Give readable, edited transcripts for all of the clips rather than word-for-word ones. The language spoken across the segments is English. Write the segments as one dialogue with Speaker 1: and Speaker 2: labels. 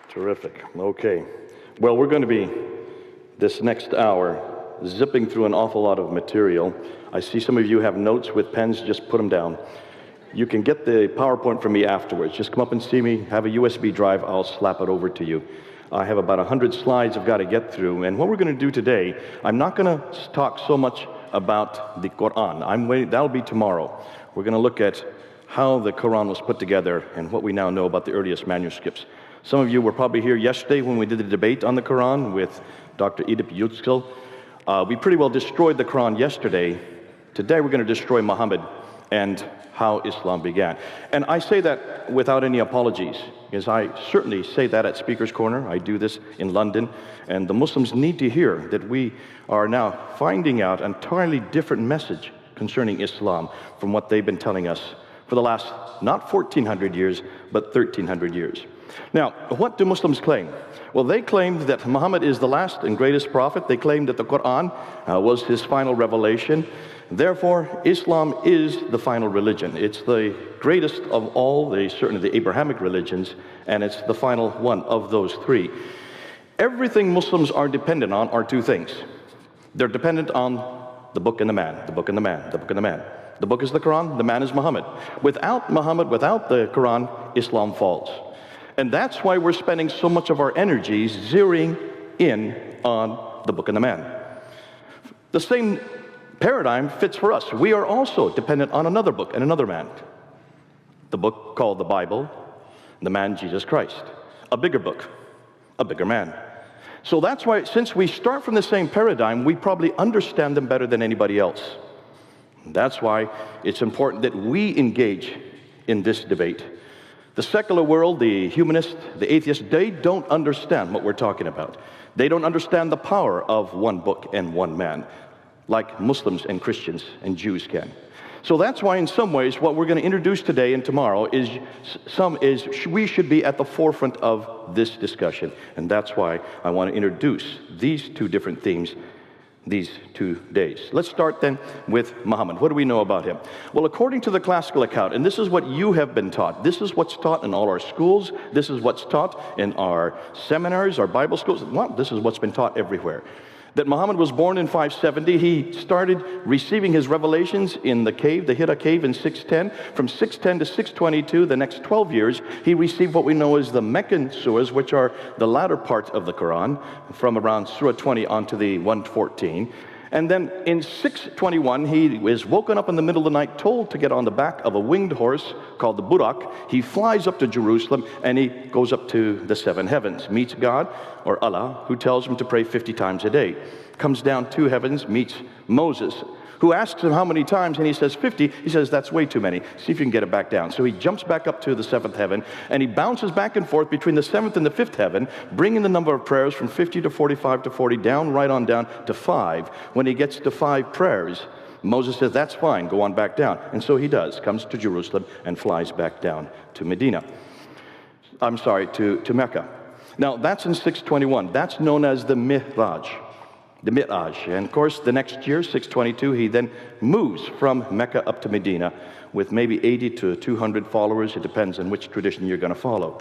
Speaker 1: Terrific. Okay. Well, we're going to be, this next hour, zipping through an awful lot of material. I see some of you have notes with pens. Just put them down. You can get the PowerPoint from me afterwards. Just come up and see me, have a USB drive, I'll slap it over to you. I have about 100 slides I've got to get through, and what we're going to do today, I'm not going to talk so much about the Quran. That'll be tomorrow. We're going to look at how the Quran was put together and what we now know about the earliest manuscripts. Some of you were probably here yesterday when we did the debate on the Quran with Dr. Edip Yüksel. We pretty well destroyed the Quran yesterday. Today we're going to destroy Muhammad and how Islam began. And I say that without any apologies, because I certainly say that at Speaker's Corner. I do this in London, and the Muslims need to hear that we are now finding out an entirely different message concerning Islam from what they've been telling us for the last, not 1,400 years, but 1,300 years. Now, what do Muslims claim? Well, they claim that Muhammad is the last and greatest prophet. They claim that the Quran was his final revelation. Therefore, Islam is the final religion. It's the greatest of all, certainly the Abrahamic religions, and it's the final one of those three. Everything Muslims are dependent on are two things. They're dependent on the book and the man, the book and the man, the book and the man. The book is the Quran, the man is Muhammad. Without Muhammad, without the Quran, Islam falls. And that's why we're spending so much of our energies zeroing in on the book and the man. The same paradigm fits for us. We are also dependent on another book and another man. The book called the Bible, the man Jesus Christ. A bigger book, a bigger man. So that's why, since we start from the same paradigm, we probably understand them better than anybody else. That's why it's important that we engage in this debate. The secular world, the humanists, the atheists, they don't understand what we're talking about. They don't understand the power of one book and one man, like Muslims and Christians and Jews can. So that's why in some ways what we're going to introduce today and tomorrow is we should be at the forefront of this discussion. And that's why I want to introduce these two different themes these 2 days. Let's start then with Muhammad. What do we know about him? Well, according to the classical account, and this is what you have been taught, this is what's taught in all our schools, this is what's taught in our seminars, our Bible schools, well, this is what's been taught everywhere. That Muhammad was born in 570. He started receiving his revelations in the cave, the Hira cave, in 610. From 610 to 622, the next 12 years, he received what we know as the Meccan surahs, which are the latter part of the Quran, from around Surah 20 on to the 114. And then in 621, he is woken up in the middle of the night, told to get on the back of a winged horse called the Burak. He flies up to Jerusalem, and he goes up to the seven heavens, meets God, or Allah, who tells him to pray 50 times a day. Comes down 2 heavens, meets Moses, who asks him how many times, and he says 50. He says, that's way too many. See if you can get it back down. So he jumps back up to the 7th heaven, and he bounces back and forth between the 7th and the 5th heaven, bringing the number of prayers from 50 to 45 to 40, down, right on down to 5. When he gets to 5 prayers, Moses says, that's fine, go on back down. And so he does, comes to Jerusalem and flies back down to to Mecca. Now, that's in 621. That's known as the Mi'raj. The Mi'raj. And of course, the next year, 622, he then moves from Mecca up to Medina with maybe 80 to 200 followers. It depends on which tradition you're going to follow.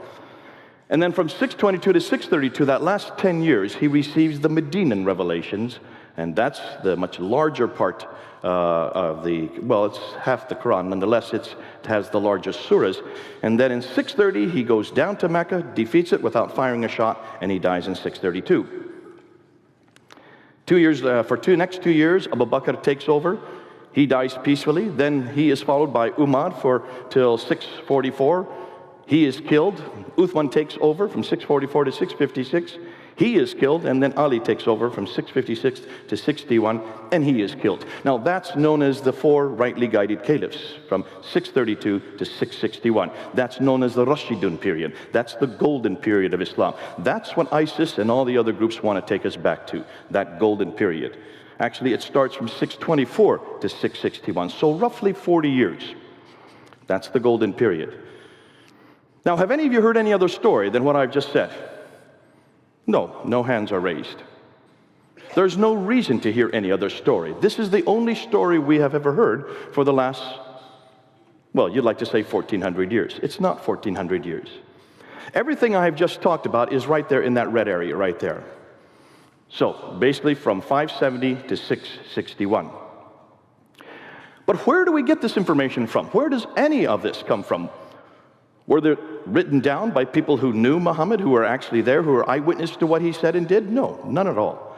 Speaker 1: And then from 622 to 632, that last 10 years, he receives the Medinan revelations, and that's the much larger part it's half the Quran. Nonetheless, it has the largest surahs. And then in 630, he goes down to Mecca, defeats it without firing a shot, and he dies in 632. 2 years, next 2 years, Abu Bakr takes over. He dies peacefully. Then he is followed by Umar till 644. He is killed. Uthman takes over from 644 to 656. He is killed, and then Ali takes over from 656 to 61, and he is killed. Now, that's known as the 4 rightly guided caliphs, from 632 to 661. That's known as the Rashidun period. That's the golden period of Islam. That's what ISIS and all the other groups want to take us back to, that golden period. Actually, it starts from 624 to 661, so roughly 40 years. That's the golden period. Now, have any of you heard any other story than what I've just said? No hands are raised. There's no reason to hear any other story. This is the only story we have ever heard for the last, well, you'd like to say 1,400 years. It's not 1,400 years. Everything I have just talked about is right there in that red area right there. So basically from 570 to 661. But where do we get this information from? Where does any of this come from? Were they written down by people who knew Muhammad, who were actually there, who were eyewitness to what he said and did? No, none at all.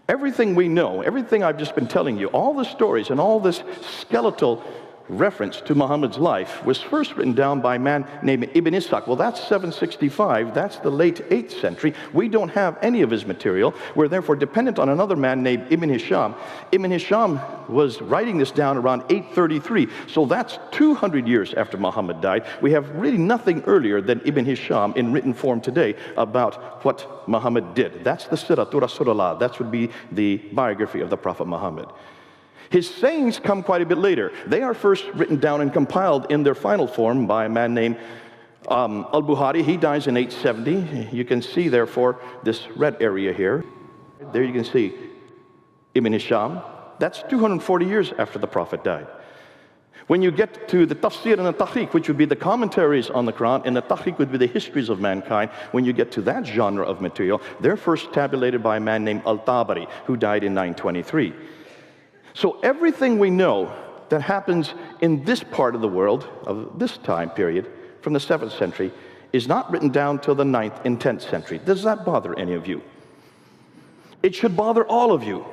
Speaker 1: Everything we know, everything I've just been telling you, all the stories and all this skeletal reference to Muhammad's life was first written down by a man named Ibn Ishaq. Well, that's 765. That's the late 8th century. We don't have any of his material. We're therefore dependent on another man named Ibn Hisham. Ibn Hisham was writing this down around 833. So that's 200 years after Muhammad died. We have really nothing earlier than Ibn Hisham in written form today about what Muhammad did. That's the Siratu Rasulullah. That would be the biography of the Prophet Muhammad. His sayings come quite a bit later. They are first written down and compiled in their final form by a man named Al-Bukhari. He dies in 870. You can see, therefore, this red area here. There you can see Ibn Hisham. That's 240 years after the Prophet died. When you get to the tafsir and the tahqiq, which would be the commentaries on the Quran, and the tahqiq would be the histories of mankind, when you get to that genre of material, they're first tabulated by a man named Al-Tabari, who died in 923. So everything we know that happens in this part of the world, of this time period, from the 7th century, is not written down till the 9th and 10th century. Does that bother any of you? It should bother all of you.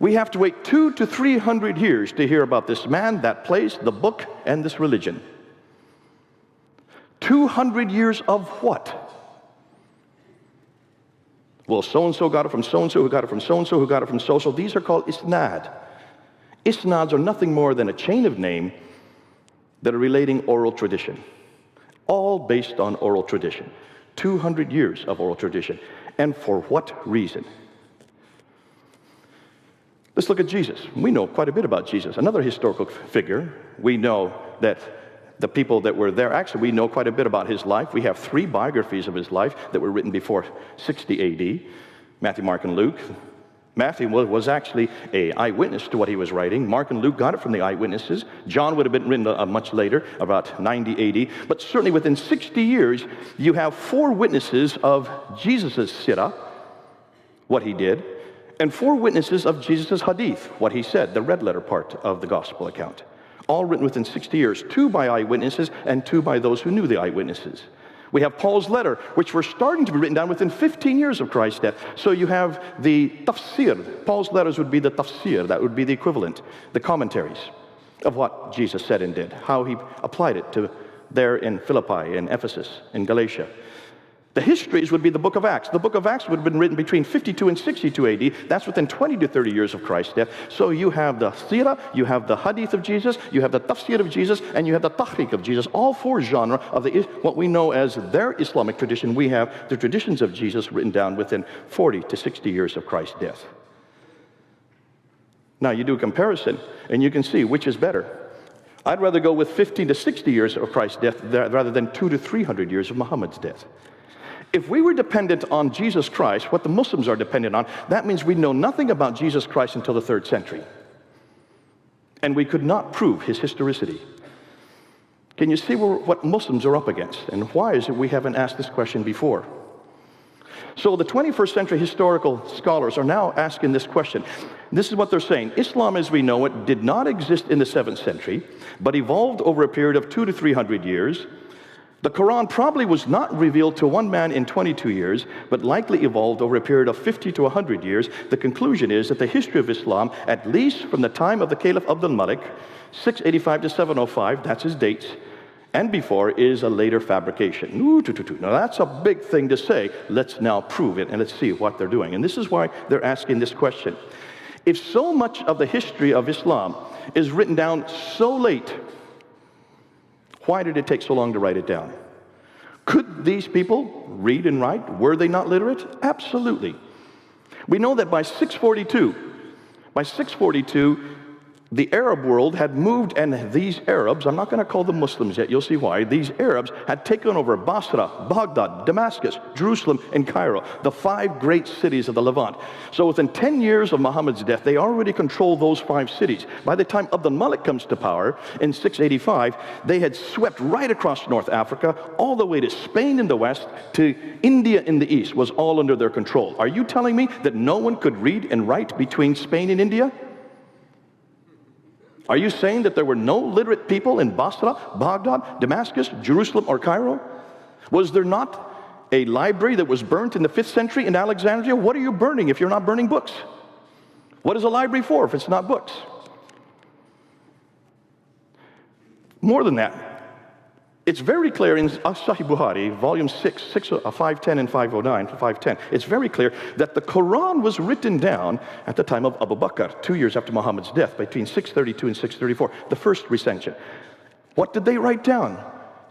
Speaker 1: We have to wait 200 to 300 years to hear about this man, that place, the book, and this religion. 200 years of what? Well, so-and-so got it from so-and-so, who got it from so-and-so, who got it from so-and-so. These are called isnad. Isnads are nothing more than a chain of names that are relating oral tradition. All based on oral tradition. 200 years of oral tradition. And for what reason? Let's look at Jesus. We know quite a bit about Jesus. Another historical figure. We know that the people that were there, actually, we know quite a bit about his life. We have 3 biographies of his life that were written before 60 AD. Matthew, Mark, and Luke. Matthew was actually an eyewitness to what he was writing. Mark and Luke got it from the eyewitnesses. John would have been written much later, about 90 AD. But certainly within 60 years, you have 4 witnesses of Jesus' sirah, what he did, and 4 witnesses of Jesus' hadith, what he said, the red letter part of the gospel account. All written within 60 years, 2 by eyewitnesses and 2 by those who knew the eyewitnesses. We have Paul's letter, which were starting to be written down within 15 years of Christ's death. So you have the tafsir. Paul's letters would be the tafsir. That would be the equivalent, the commentaries of what Jesus said and did, how he applied it to there in Philippi, in Ephesus, in Galatia. The histories would be the book of Acts. The book of Acts would have been written between 52 and 62 AD. That's within 20 to 30 years of Christ's death. So you have the sirah, you have the hadith of Jesus, you have the tafsir of Jesus, and you have the tahqiq of Jesus. All 4 genera of what we know as their Islamic tradition. We have the traditions of Jesus written down within 40 to 60 years of Christ's death. Now you do a comparison, and you can see which is better. I'd rather go with 50 to 60 years of Christ's death rather than 200 to 300 years of Muhammad's death. If we were dependent on Jesus Christ, what the Muslims are dependent on, that means we know nothing about Jesus Christ until the 3rd century. And we could not prove his historicity. Can you see what Muslims are up against? And why is it we haven't asked this question before? So the 21st century historical scholars are now asking this question. This is what they're saying. Islam as we know it did not exist in the 7th century, but evolved over a period of 200 to 300 years. The Quran probably was not revealed to one man in 22 years, but likely evolved over a period of 50 to 100 years. The conclusion is that the history of Islam, at least from the time of the Caliph Abdul Malik, 685 to 705, that's his dates, and before, is a later fabrication. Now that's a big thing to say. Let's now prove it, and let's see what they're doing. And this is why they're asking this question. If so much of the history of Islam is written down so late, why did it take so long to write it down? Could these people read and write? Were they not literate? Absolutely. We know that by 642, the Arab world had moved, and these Arabs, I'm not going to call them Muslims yet, you'll see why, these Arabs had taken over Basra, Baghdad, Damascus, Jerusalem, and Cairo, the 5 great cities of the Levant. So within 10 years of Muhammad's death, they already controlled those 5 cities. By the time Abd al-Malik comes to power in 685, they had swept right across North Africa, all the way to Spain in the west, to India in the east, was all under their control. Are you telling me that no one could read and write between Spain and India? Are you saying that there were no literate people in Basra, Baghdad, Damascus, Jerusalem, or Cairo? Was there not a library that was burnt in the 5th century in Alexandria? What are you burning if you're not burning books? What is a library for if it's not books? More than that, it's very clear in Sahih Bukhari, volume 6, 510 and 509, 510, it's very clear that the Quran was written down at the time of Abu Bakr, 2 years after Muhammad's death, between 632 and 634, the first recension. What did they write down?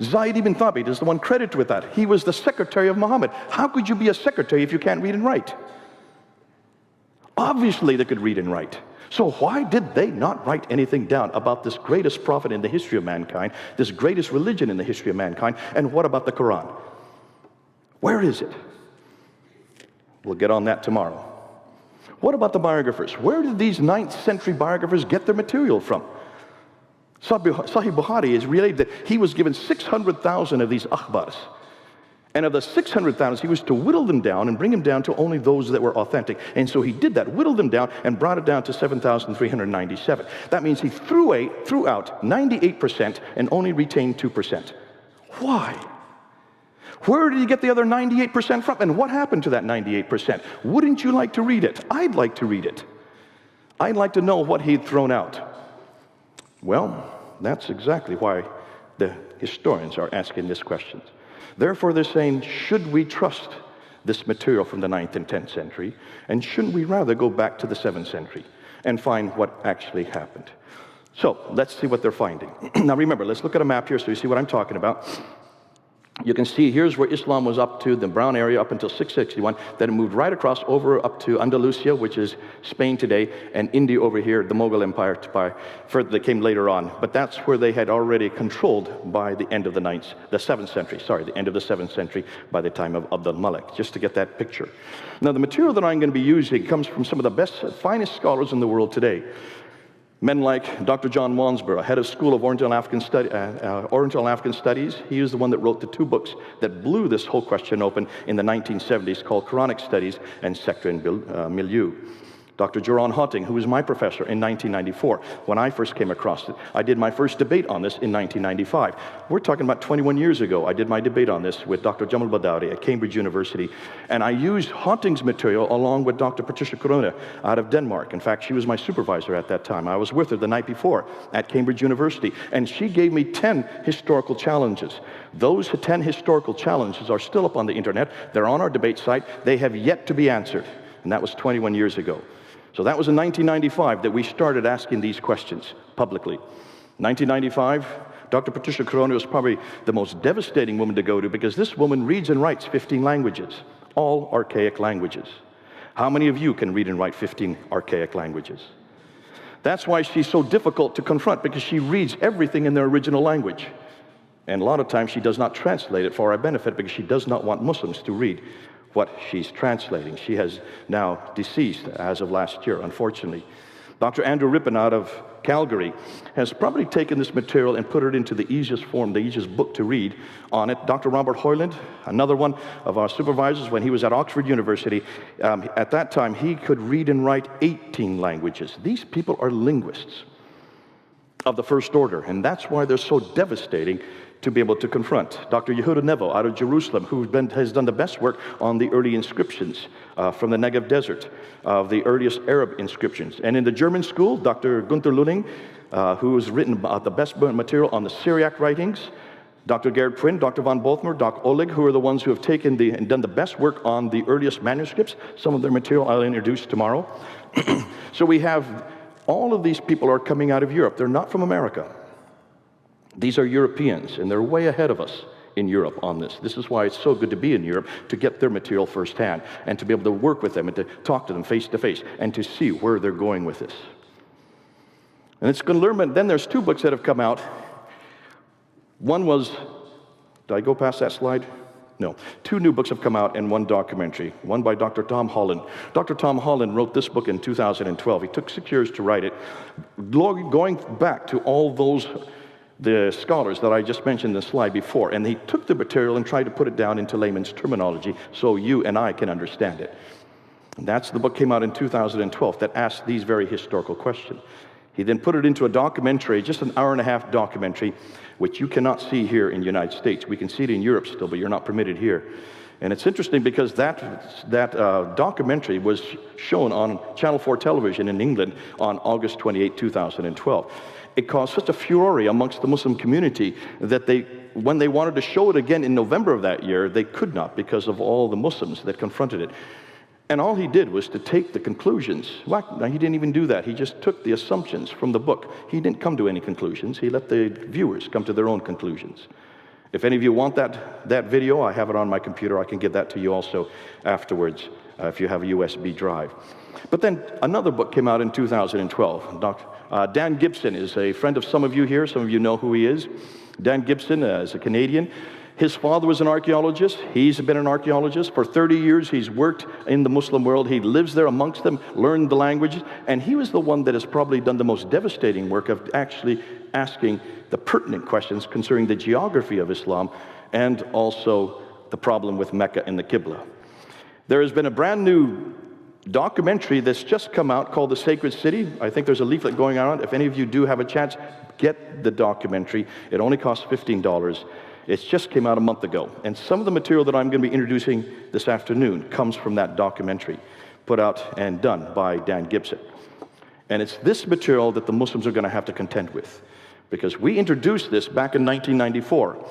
Speaker 1: Zayd ibn Thabit is the one credited with that. He was the secretary of Muhammad. How could you be a secretary if you can't read and write? Obviously they could read and write. So why did they not write anything down about this greatest prophet in the history of mankind, this greatest religion in the history of mankind? And what about the Quran? Where is it? We'll get on that tomorrow. What about the biographers? Where did these 9th century biographers get their material from? Sahih Bukhari is related that he was given 600,000 of these akhbars. And of the 600,000, he was to whittle them down and bring them down to only those that were authentic. And so he did that, whittled them down, and brought it down to 7,397. That means he threw out 98% and only retained 2%. Why? Where did he get the other 98% from? And what happened to that 98%? Wouldn't you like to read it? I'd like to read it. I'd like to know what he'd thrown out. Well, that's exactly why the historians are asking this question. Therefore, they're saying, should we trust this material from the 9th and 10th century? And shouldn't we rather go back to the 7th century and find what actually happened? So let's see what they're finding. Now remember, let's look at a map here so you see what I'm talking about. You can see here's where Islam was up to, the brown area, up until 661. Then it moved right across over up to Andalusia, which is Spain today, and India over here, the Mughal Empire, further that came later on. But that's where they had already controlled by the end of the 7th century, the end of the 7th century by the time of Abd al-Malik, just to get that picture. Now the material that I'm going to be using comes from some of the best, finest scholars in the world today. Men like Dr. John Wansborough, head of School of Oriental African Studies. He is the one that wrote the 2 books that blew this whole question open in the 1970s called Quranic Studies and Sector and Milieu. Dr. Joran Hotting, who was my professor in 1994. When I first came across it, I did my first debate on this in 1995. We're talking about 21 years ago. I did my debate on this with Dr. Jamal Badawi at Cambridge University, and I used Hotting's material along with Dr. Patricia Corona out of Denmark. In fact, she was my supervisor at that time. I was with her the night before at Cambridge University, and she gave me 10 historical challenges. Those 10 historical challenges are still up on the internet. They're on our debate site. They have yet to be answered, and that was 21 years ago. So that was in 1995 that we started asking these questions publicly. 1995, Dr. Patricia Corona was probably the most devastating woman to go to because this woman reads and writes 15 languages, all archaic languages. How many of you can read and write 15 archaic languages? That's why she's so difficult to confront, because she reads everything in their original language. And a lot of times she does not translate it for our benefit because she does not want Muslims to read what she's translating. She has now deceased as of last year, unfortunately. Dr. Andrew Rippon out of Calgary has probably taken this material and put it into the easiest form, the easiest book to read on it. Dr. Robert Hoyland, another one of our supervisors when he was at Oxford University, at that time he could read and write 18 languages. These people are linguists of the first order, and that's why they're so devastating to be able to confront. Dr. Yehuda Nevo out of Jerusalem, who has done the best work on the early inscriptions from the Negev Desert, of the earliest Arab inscriptions. And in the German school, Dr. Gunther Lulling, who has written about the best material on the Syriac writings. Dr. Gerhard Puin, Dr. von Bothmer, Dr. Ohlig, who are the ones who have taken and done the best work on the earliest manuscripts. Some of their material I'll introduce tomorrow. So we have all of these people are coming out of Europe. They're not from America. These are Europeans, and they're way ahead of us in Europe on this. This is why it's so good to be in Europe, to get their material firsthand, and to be able to work with them, and to talk to them face to face, and to see where they're going with this. And it's going to learn, but then there's two books that have come out. One was, did I go past that slide? No. Two new books have come out and one documentary, one by Dr. Tom Holland. Dr. Tom Holland wrote this book in 2012. He took 6 years to write it, going back to all the scholars that I just mentioned in the slide before, and he took the material and tried to put it down into layman's terminology so you and I can understand it. And that's the book came out in 2012 that asked these very historical questions. He then put it into a documentary, just an hour-and-a-half documentary, which you cannot see here in the United States. We can see it in Europe still, but you're not permitted here. And it's interesting because that documentary was shown on Channel 4 television in England on August 28, 2012. It caused such a furore amongst the Muslim community that when they wanted to show it again in November of that year, they could not because of all the Muslims that confronted it. And all he did was to take the conclusions. Well, no, he didn't even do that. He just took the assumptions from the book. He didn't come to any conclusions. He let the viewers come to their own conclusions. If any of you want that video, I have it on my computer. I can give that to you also afterwards if you have a USB drive. But then another book came out in 2012. Dan Gibson is a friend of some of you here. Some of you know who he is. Dan Gibson is a Canadian. His father was an archaeologist. He's been an archaeologist. For 30 years, he's worked in the Muslim world. He lives there amongst them, learned the languages, and he was the one that has probably done the most devastating work of actually asking the pertinent questions concerning the geography of Islam and also the problem with Mecca and the Qibla. There has been a brand new documentary that's just come out called The Sacred City. I think there's a leaflet going on. If any of you do have a chance, get the documentary. It only costs $15. It just came out a month ago. And some of the material that I'm going to be introducing this afternoon comes from that documentary, put out and done by Dan Gibson. And it's this material that the Muslims are going to have to contend with, because we introduced this back in 1994.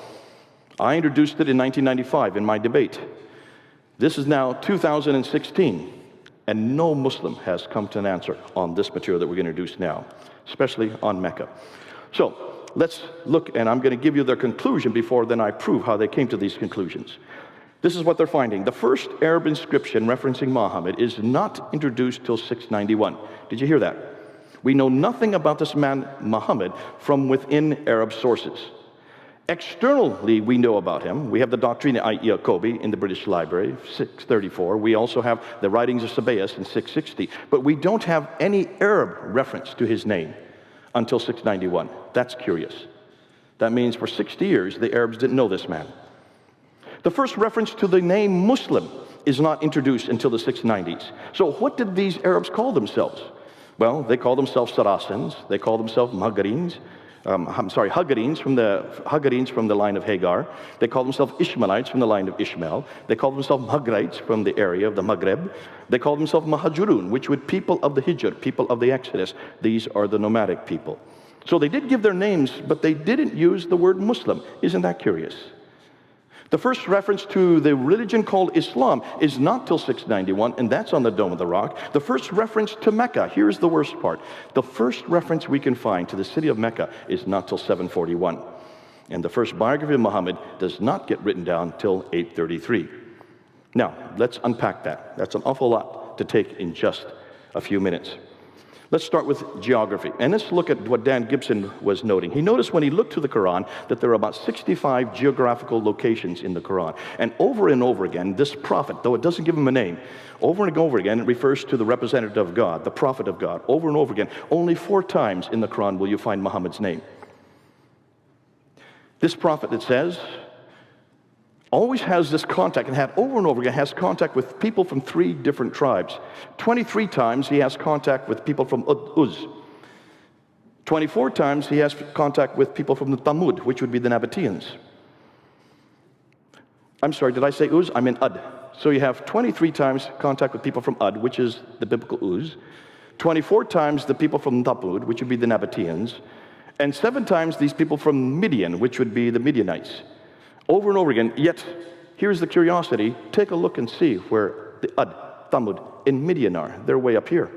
Speaker 1: I introduced it in 1995 in my debate. This is now 2016, and no Muslim has come to an answer on this material that we're going to introduce now, especially on Mecca. So let's look, and I'm going to give you their conclusion before then I prove how they came to these conclusions. This is what they're finding. The first Arab inscription referencing Muhammad is not introduced till 691. Did you hear that? We know nothing about this man, Muhammad, from within Arab sources. Externally, we know about him. We have the Doctrina Jacobi in the British Library, 634. We also have the writings of Sebenar in 660. But we don't have any Arab reference to his name until 691. That's curious. That means for 60 years, the Arabs didn't know this man. The first reference to the name Muslim is not introduced until the 690s. So what did these Arabs call themselves? Well, they call themselves Saracens. They call themselves Haggarins from the line of Hagar. They call themselves Ishmaelites from the line of Ishmael. They call themselves Maghrites from the area of the Maghreb. They call themselves Mahajurun, which would people of the Hijr, people of the Exodus. These are the nomadic people. So they did give their names, but they didn't use the word Muslim. Isn't that curious? The first reference to the religion called Islam is not till 691, and that's on the Dome of the Rock. The first reference to Mecca, here's the worst part. The first reference we can find to the city of Mecca is not till 741. And the first biography of Muhammad does not get written down till 833. Now, let's unpack that. That's an awful lot to take in just a few minutes. Let's start with geography, and let's look at what Dan Gibson was noting. He noticed when he looked to the Quran that there are about 65 geographical locations in the Quran. And over again, this prophet, though it doesn't give him a name, over and over again, it refers to the representative of God, the prophet of God, over and over again. Only 4 times in the Quran will you find Muhammad's name. This prophet, it says, always has this contact, and had over and over again, has contact with people from 3 different tribes. 23 times he has contact with people from Uz. 24 times he has contact with people from the Thamud, which would be the Nabateans. I'm sorry, did I say Uz? I meant Ud. So you have 23 times contact with people from Ud, which is the biblical Uz. 24 times the people from Thamud, which would be the Nabateans. And 7 times these people from Midian, which would be the Midianites. Over and over again, yet here's the curiosity. Take a look and see where the Ud, Thamud, and Midian are. They're way up here.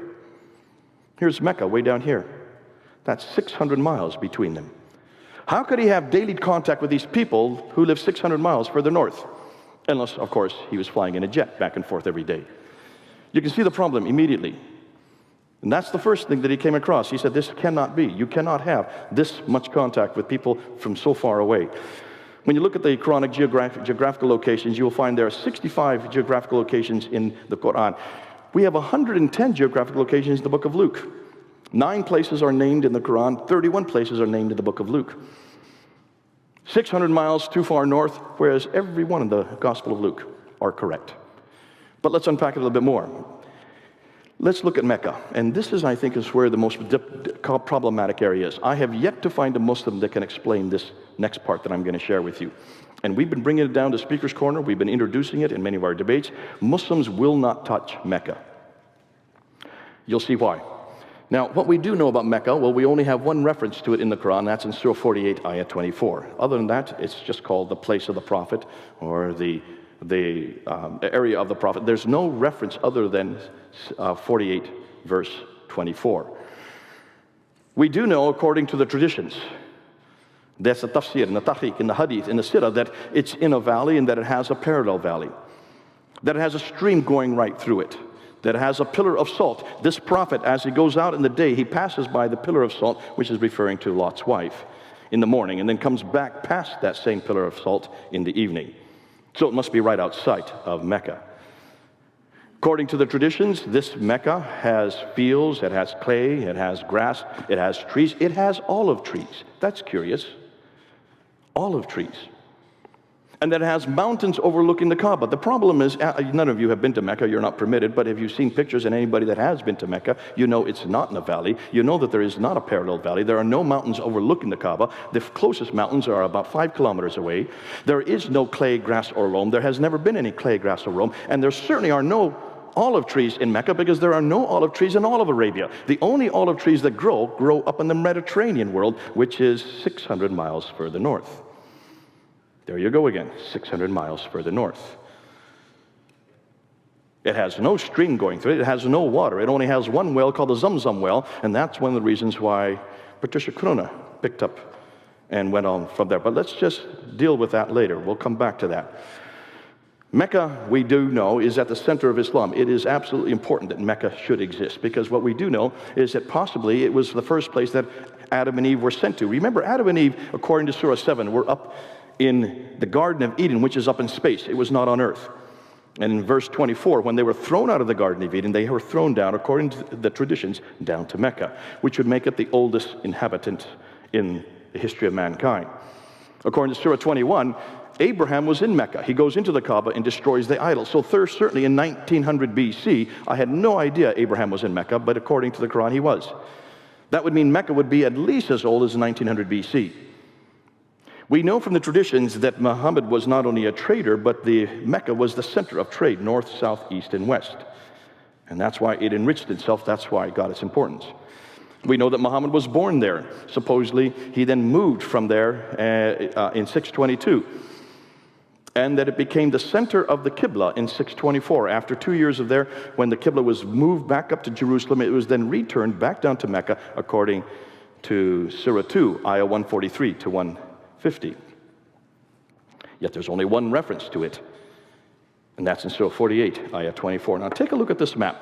Speaker 1: Here's Mecca, way down here. That's 600 miles between them. How could he have daily contact with these people who live 600 miles further north? Unless, of course, he was flying in a jet back and forth every day. You can see the problem immediately. And that's the first thing that he came across. He said, this cannot be. You cannot have this much contact with people from so far away. When you look at the Quranic geographical locations, you will find there are 65 geographical locations in the Quran. We have 110 geographical locations in the book of Luke. 9 places are named in the Quran, 31 places are named in the book of Luke. 600 miles too far north, whereas every one in the Gospel of Luke are correct. But let's unpack it a little bit more. Let's look at Mecca, and this is, I think, is where the most problematic area is. I have yet to find a Muslim that can explain this next part that I'm going to share with you. And we've been bringing it down to Speaker's Corner. We've been introducing it in many of our debates. Muslims will not touch Mecca. You'll see why. Now, what we do know about Mecca, well, we only have one reference to it in the Quran. That's in Surah 48, Ayah 24. Other than that, it's just called the place of the Prophet, or the area of the Prophet. There's no reference other than 48, verse 24. We do know, according to the traditions, that's the tafsir, in the tahqiq, in the hadith, in the sirah, that it's in a valley and that it has a parallel valley, that it has a stream going right through it, that it has a pillar of salt. This prophet, as he goes out in the day, he passes by the pillar of salt, which is referring to Lot's wife, in the morning, and then comes back past that same pillar of salt in the evening. So it must be right outside of Mecca. According to the traditions, this Mecca has fields, it has clay, it has grass, it has trees, it has olive trees. That's curious. Olive trees. And that it has mountains overlooking the Kaaba. The problem is, none of you have been to Mecca, you're not permitted, but if you've seen pictures, and anybody that has been to Mecca, you know it's not in a valley. You know that there is not a parallel valley. There are no mountains overlooking the Kaaba. The closest mountains are about 5 kilometers away. There is no clay, grass, or loam. There has never been any clay, grass, or loam. And there certainly are no olive trees in Mecca, because there are no olive trees in all of Arabia. The only olive trees that grow up in the Mediterranean world, which is 600 miles further north. There you go again, 600 miles further north. It has no stream going through it. It has no water. It only has one well called the Zamzam well, and that's one of the reasons why Patricia Corona picked up and went on from there. But let's just deal with that later. We'll come back to that. Mecca, we do know, is at the center of Islam. It is absolutely important that Mecca should exist, because what we do know is that possibly it was the first place that Adam and Eve were sent to. Remember, Adam and Eve, according to Surah 7, were up in the Garden of Eden, which is up in space. It was not on earth. And in verse 24, when they were thrown out of the Garden of Eden, they were thrown down, according to the traditions, down to Mecca, which would make it the oldest inhabitant in the history of mankind. According to Surah 21, Abraham was in Mecca. He goes into the Kaaba and destroys the idol. So certainly in 1900 BC, I had no idea Abraham was in Mecca, but according to the Quran, he was. That would mean Mecca would be at least as old as 1900 BC. We know from the traditions that Muhammad was not only a trader, but Mecca was the center of trade, north, south, east, and west. And that's why it enriched itself. That's why it got its importance. We know that Muhammad was born there. Supposedly, he then moved from there in 622. And that it became the center of the Qibla in 624. After 2 years of there, when the Qibla was moved back up to Jerusalem, it was then returned back down to Mecca, according to Surah 2, Ayah 143 to 150. Yet there's only one reference to it, and that's in Surah 48, Ayah 24. Now take a look at this map.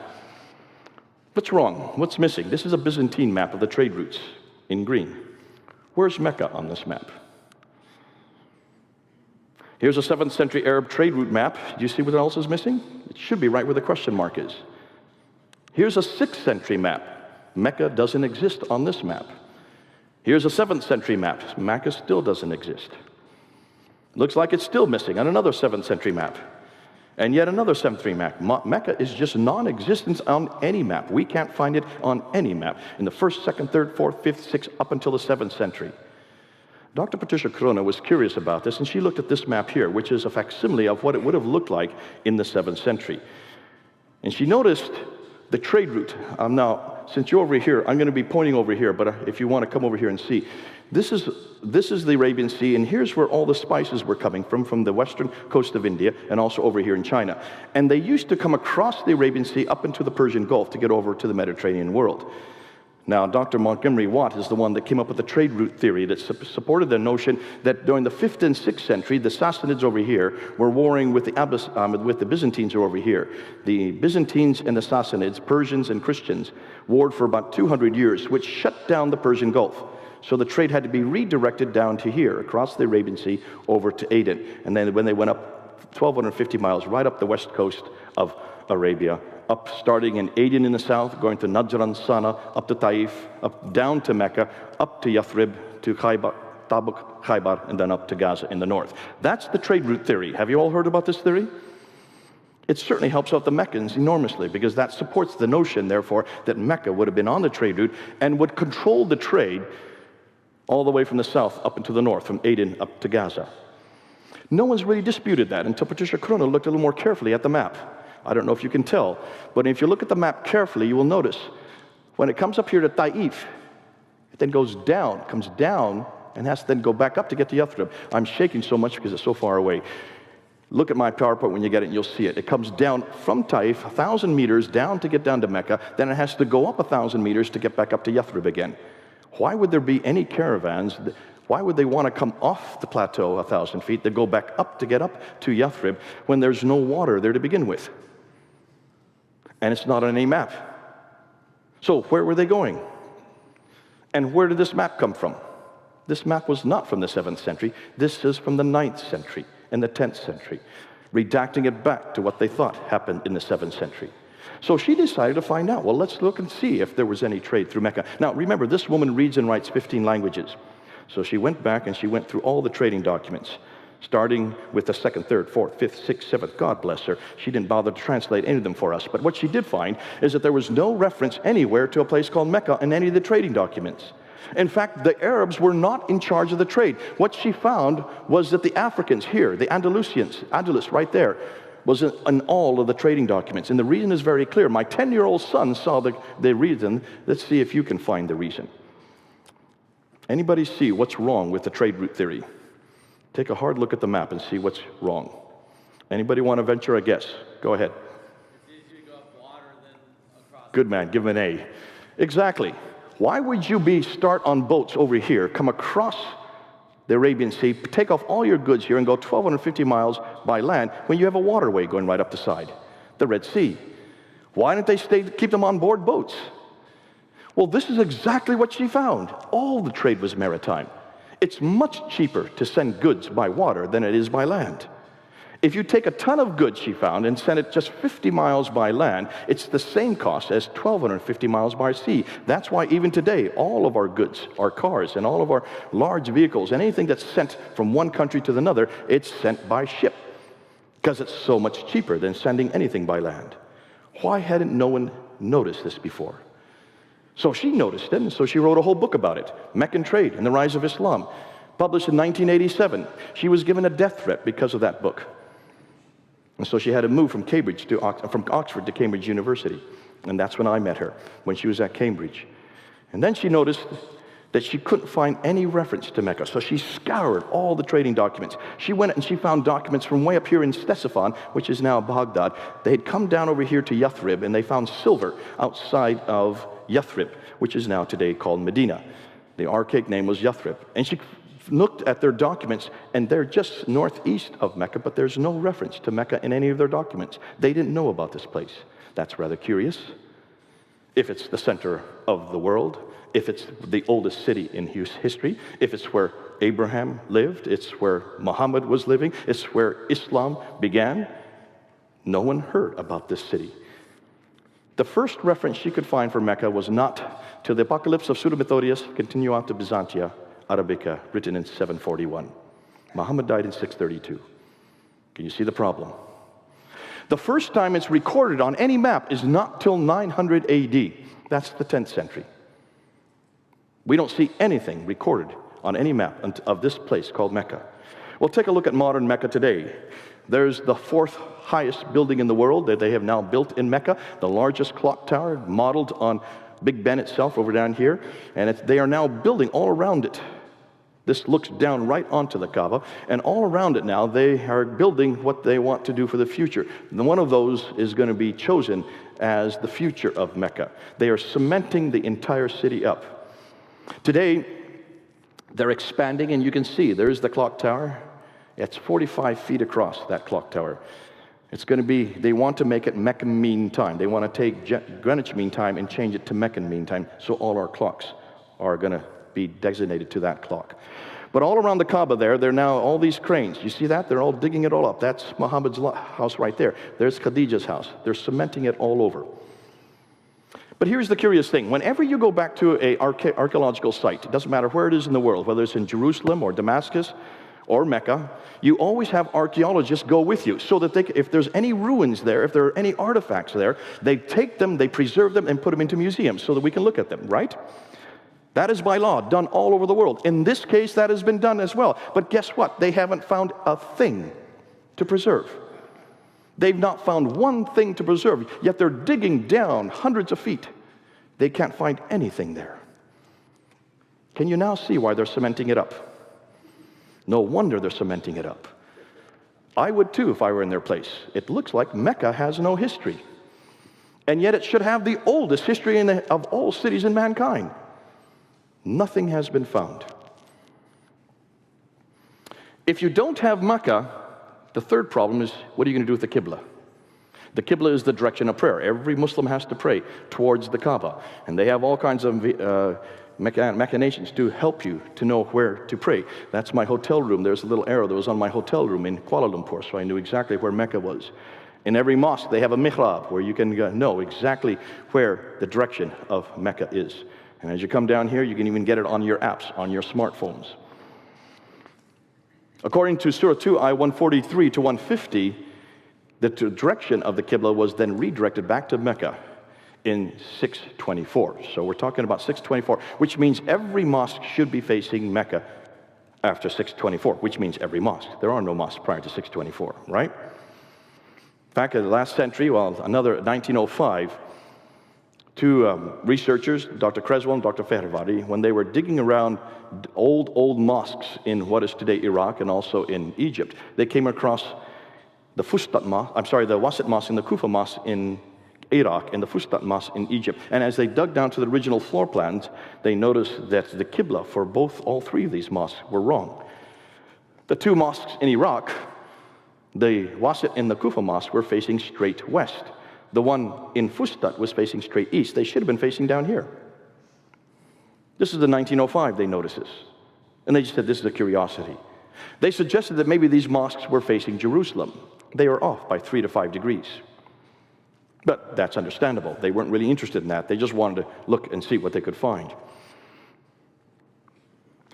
Speaker 1: What's wrong? What's missing? This is a Byzantine map of the trade routes in green. Where's Mecca on this map? Here's a 7th century Arab trade route map. Do you see what else is missing? It should be right where the question mark is. Here's a 6th century map. Mecca doesn't exist on this map. Here's a 7th century map. Mecca still doesn't exist. Looks like it's still missing on another 7th century map. And yet another 7th century map. Mecca is just non-existent on any map. We can't find it on any map in the 1st, 2nd, 3rd, 4th, 5th, 6th, up until the 7th century. Dr. Patricia Corona was curious about this, and she looked at this map here, which is a facsimile of what it would have looked like in the 7th century. And she noticed the trade route. Now, since you're over here, I'm going to be pointing over here, but if you want to come over here and see, this is the Arabian Sea, and here's where all the spices were coming from the western coast of India, and also over here in China. And they used to come across the Arabian Sea up into the Persian Gulf to get over to the Mediterranean world. Now, Dr. Montgomery Watt is the one that came up with the trade route theory that supported the notion that during the 5th and 6th century, the Sassanids over here were warring with the Byzantines over here. The Byzantines and the Sassanids, Persians and Christians, warred for about 200 years, which shut down the Persian Gulf. So the trade had to be redirected down to here, across the Arabian Sea, over to Aden. And then when they went up 1,250 miles, right up the west coast of Arabia, up starting in Aden in the south, going to Najran, Sana, up to Taif, up down to Mecca, up to Yathrib, to Khaybar, Tabuk, Khaybar, and then up to Gaza in the north. That's the trade route theory. Have you all heard about this theory? It certainly helps out the Meccans enormously, because that supports the notion, therefore, that Mecca would have been on the trade route and would control the trade all the way from the south up into the north, from Aden up to Gaza. No one's really disputed that until Patricia Corona looked a little more carefully at the map. I don't know if you can tell, but if you look at the map carefully, you will notice when it comes up here to Taif, it then goes down, comes down, and has to then go back up to get to Yathrib. I'm shaking so much because it's so far away. Look at my PowerPoint when you get it, and you'll see it. It comes down from Taif, 1,000 meters down to get down to Mecca, then it has to go up 1,000 meters to get back up to Yathrib again. Why would there be any caravans? Why would they want to come off the plateau 1,000 feet, then go back up to get up to Yathrib when there's no water there to begin with? And it's not on any map. So where were they going? And where did this map come from? This map was not from the 7th century. This is from the 9th century and the 10th century, redacting it back to what they thought happened in the 7th century. So she decided to find out. Well, let's look and see if there was any trade through Mecca. Now, remember, this woman reads and writes 15 languages. So she went back and she went through all the trading documents, starting with the 2nd, 3rd, 4th, 5th, 6th, 7th. God bless her. She didn't bother to translate any of them for us. But what she did find is that there was no reference anywhere to a place called Mecca in any of the trading documents. In fact, the Arabs were not in charge of the trade. What she found was that the Africans here, the Andalusians, Andalus right there, was in all of the trading documents. And the reason is very clear. My 10-year-old son saw the reason. Let's see if you can find the reason. Anybody see what's wrong with the trade route theory? Take a hard look at the map and see what's wrong. Anybody want to venture a guess? Go ahead.
Speaker 2: It's easier to go up water than across.
Speaker 1: Good man, give him an A. Exactly. Why would you start on boats over here, come across the Arabian Sea, take off all your goods here and go 1,250 miles by land when you have a waterway going right up the side, the Red Sea? Why didn't they keep them on board boats? Well, this is exactly what she found. All the trade was maritime. It's much cheaper to send goods by water than it is by land. If you take a ton of goods, she found, and send it just 50 miles by land, it's the same cost as 1,250 miles by sea. That's why even today, all of our goods, our cars, and all of our large vehicles, and anything that's sent from one country to another, it's sent by ship, because it's so much cheaper than sending anything by land. Why hadn't no one noticed this before? So she noticed it, and so she wrote a whole book about it, Meccan Trade and the Rise of Islam, published in 1987. She was given a death threat because of that book. And so she had to move from from Oxford to Cambridge University. And that's when I met her, when she was at Cambridge. And then she noticed that she couldn't find any reference to Mecca. So she scoured all the trading documents. She went and she found documents from way up here in Ctesiphon, which is now Baghdad. They had come down over here to Yathrib, and they found silver outside of Yathrib, which is now today called Medina. The archaic name was Yathrib. And she looked at their documents, and they're just northeast of Mecca, but there's no reference to Mecca in any of their documents. They didn't know about this place. That's rather curious. If it's the center of the world, if it's the oldest city in history, if it's where Abraham lived, it's where Muhammad was living, it's where Islam began, no one heard about this city. The first reference she could find for Mecca was not to the Apocalypse of Pseudo-Methodius, Continuata Byzantia Arabica, written in 741. Muhammad died in 632. Can you see the problem? The first time it's recorded on any map is not till 900 AD. That's the 10th century. We don't see anything recorded on any map of this place called Mecca. Well, take a look at modern Mecca today. There's the 4th highest building in the world that they have now built in Mecca, the largest clock tower modeled on Big Ben itself over down here, and they are now building all around it This looks down right onto the Kaaba, and all around it now, they are building what they want to do for the future. And one of those is going to be chosen as the future of Mecca. They are cementing the entire city up. Today, they're expanding, and you can see there's the clock tower. It's 45 feet across, that clock tower. It's going to be, they want to make it Meccan Mean Time. They want to take Greenwich Mean Time and change it to Meccan Mean Time, so all our clocks are going to be designated to that clock. But all around the Kaaba there are now all these cranes. You see that? They're all digging it all up. That's Muhammad's house right there. There's Khadija's house. They're cementing it all over. But here's the curious thing. Whenever you go back to an archaeological site, it doesn't matter where it is in the world, whether it's in Jerusalem or Damascus or Mecca, you always have archaeologists go with you so that if there's any ruins there, if there are any artifacts there, they take them, they preserve them, and put them into museums so that we can look at them, right? That is by law, done all over the world. In this case, that has been done as well. But guess what? They haven't found a thing to preserve. They've not found one thing to preserve, yet they're digging down hundreds of feet. They can't find anything there. Can you now see why they're cementing it up? No wonder they're cementing it up. I would too if I were in their place. It looks like Mecca has no history. And yet it should have the oldest history of all cities in mankind. Nothing has been found. If you don't have Mecca, the third problem is, what are you going to do with the Qibla? The Qibla is the direction of prayer. Every Muslim has to pray towards the Kaaba. And they have all kinds of machinations to help you to know where to pray. That's my hotel room. There's a little arrow that was on my hotel room in Kuala Lumpur, so I knew exactly where Mecca was. In every mosque, they have a mihrab where you can know exactly where the direction of Mecca is. And as you come down here, you can even get it on your apps, on your smartphones. According to Surah 2, ayah 143 to 150, the direction of the Qibla was then redirected back to Mecca in 624. So we're talking about 624, which means every mosque should be facing Mecca after 624, which means every mosque. There are no mosques prior to 624, right? Back in the last century, well, another 1905, two researchers, Dr. Creswell and Dr. Fehérváry, when they were digging around old mosques in what is today Iraq and also in Egypt, they came across the Wasit Mosque and the Kufa Mosque in Iraq and the Fustat Mosque in Egypt. And as they dug down to the original floor plans, they noticed that the Qibla for all three of these mosques were wrong. The two mosques in Iraq, the Wasit and the Kufa Mosque, were facing straight west. The one in Fustat was facing straight east. They should have been facing down here. This is the 1905 they noticed this. And they just said, this is a curiosity. They suggested that maybe these mosques were facing Jerusalem. They were off by 3 to 5 degrees. But that's understandable. They weren't really interested in that. They just wanted to look and see what they could find.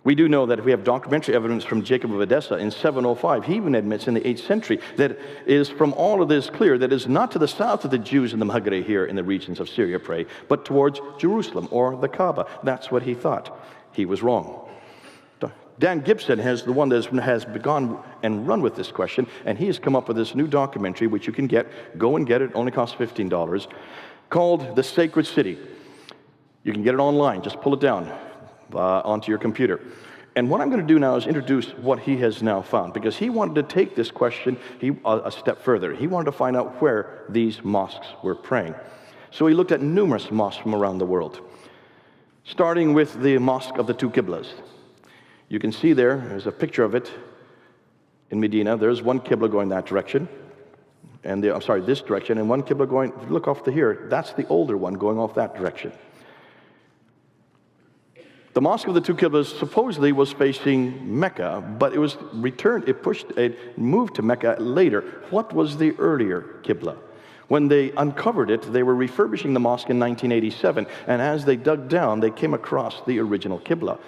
Speaker 1: We do know that if we have documentary evidence from Jacob of Edessa in 705, he even admits in the 8th century that it is from all of this clear that it is not to the south of the Jews in the Maghreb here in the regions of Syria pray, but towards Jerusalem or the Kaaba. That's what he thought. He was wrong. Dan Gibson has the one that has gone and run with this question, and he has come up with this new documentary, which you can get. Go and get it. It only costs $15, called The Sacred City. You can get it online. Just pull it down onto your computer. And what I'm going to do now is introduce what he has now found, because he wanted to take this question a step further. He wanted to find out where these mosques were praying. So he looked at numerous mosques from around the world, starting with the Mosque of the Two Qiblas. You can see there's a picture of it in Medina. There's one Qibla going that direction, and this direction, and one Qibla going, if you look off to here, that's the older one going off that direction. The Mosque of the Two Qiblas supposedly was facing Mecca, but it was returned, it moved to Mecca later. What was the earlier Qibla? When they uncovered it, they were refurbishing the mosque in 1987, and as they dug down, they came across the original Qibla.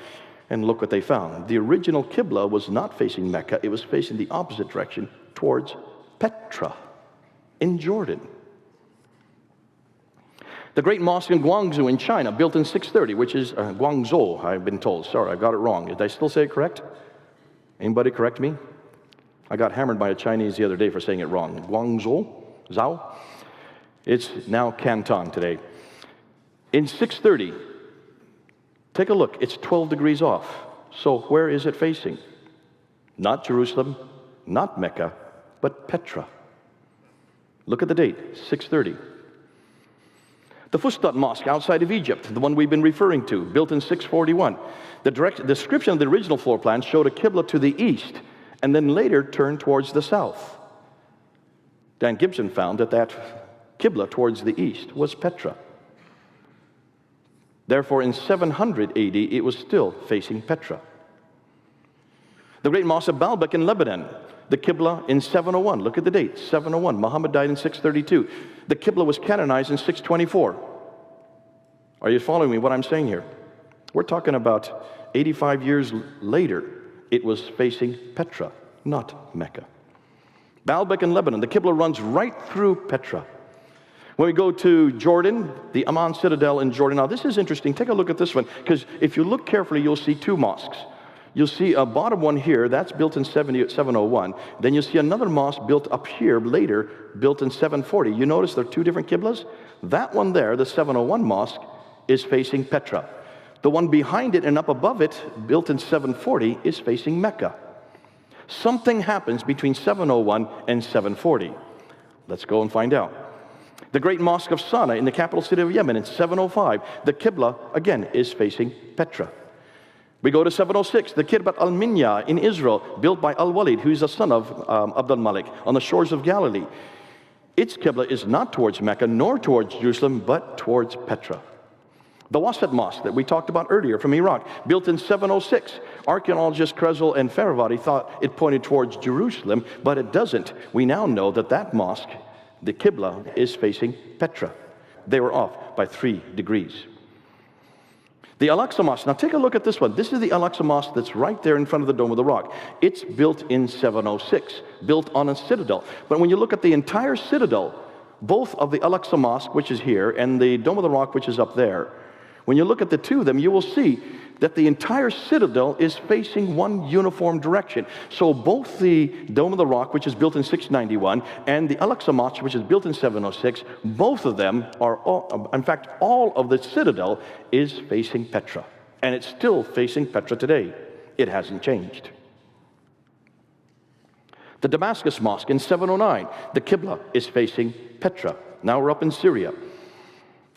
Speaker 1: And look what they found. The original Qibla was not facing Mecca, it was facing the opposite direction towards Petra in Jordan. The great mosque in Guangzhou in China, built in 630, which is Guangzhou, I've been told. Sorry, I got it wrong. Did I still say it correct? Anybody correct me? I got hammered by a Chinese the other day for saying it wrong. Guangzhou, Zhao. It's now Canton today. In 630, take a look, it's 12 degrees off. So where is it facing? Not Jerusalem, not Mecca, but Petra. Look at the date, 630. The Fustat Mosque outside of Egypt, the one we've been referring to, built in 641. The description of the original floor plan showed a Qibla to the east and then later turned towards the south. Dan Gibson found that that Qibla towards the east was Petra. Therefore, in 700 AD, it was still facing Petra. The great Mosque of Baalbek in Lebanon, the Qibla in 701. Look at the date, 701. Muhammad died in 632. The Qibla was canonized in 624. Are you following me what I'm saying here? We're talking about 85 years later, it was facing Petra, not Mecca. Baalbek in Lebanon, the Qibla runs right through Petra. When we go to Jordan, the Amman Citadel in Jordan. Now this is interesting. Take a look at this one, because if you look carefully, you'll see two mosques. You'll see a bottom one here, that's built in 701. Then you'll see another mosque built up here later, built in 740. You notice there are two different Qiblas? That one there, the 701 mosque, is facing Petra. The one behind it and up above it, built in 740, is facing Mecca. Something happens between 701 and 740. Let's go and find out. The great Mosque of Sana'a in the capital city of Yemen in 705, the Qibla, again, is facing Petra. We go to 706, the Kirbat al-Minya in Israel, built by Al-Walid, who is the son of Abdul Malik, on the shores of Galilee. Its Qibla is not towards Mecca, nor towards Jerusalem, but towards Petra. The Wasat Mosque that we talked about earlier from Iraq, built in 706. Archaeologists Krezel and Faravardi thought it pointed towards Jerusalem, but it doesn't. We now know that that mosque, the Qibla, is facing Petra. They were off by 3 degrees. The Al-Aqsa Mosque, now take a look at this one. This is the Al-Aqsa Mosque that's right there in front of the Dome of the Rock. It's built in 706, built on a citadel. But when you look at the entire citadel, both of the Al-Aqsa Mosque, which is here, and the Dome of the Rock, which is up there, when you look at the two of them, you will see that the entire citadel is facing one uniform direction. So both the Dome of the Rock, which is built in 691, and the Al-Aqsa Mosque, which is built in 706, both of them are, in fact, all of the citadel is facing Petra. And it's still facing Petra today. It hasn't changed. The Damascus Mosque in 709, the Qibla is facing Petra. Now we're up in Syria.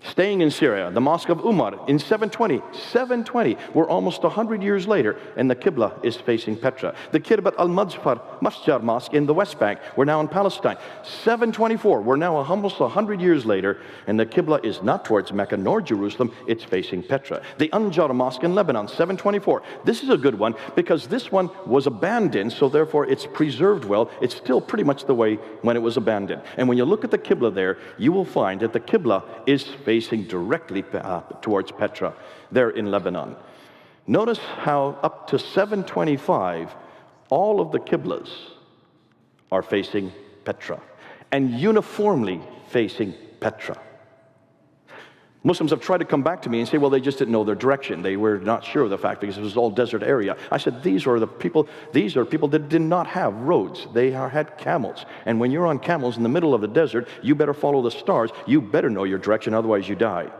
Speaker 1: Staying in Syria, the Mosque of Umar in 720, we're almost 100 years later, and the Qibla is facing Petra. The Kirbat al-Masjar Mosque in the West Bank, we're now in Palestine. 724, we're now almost 100 years later, and the Qibla is not towards Mecca nor Jerusalem, it's facing Petra. The Anjar Mosque in Lebanon, 724. This is a good one because this one was abandoned, so therefore it's preserved well. It's still pretty much the way when it was abandoned. And when you look at the Qibla there, you will find that the Qibla is facing directly towards Petra, there in Lebanon. Notice how up to 725, all of the Qiblas are facing Petra, and uniformly facing Petra. Muslims have tried to come back to me and say, well, they just didn't know their direction. They were not sure of the fact because it was all desert area. I said, these are people that did not have roads. They had camels. And when you're on camels in the middle of the desert, you better follow the stars. You better know your direction, otherwise you die.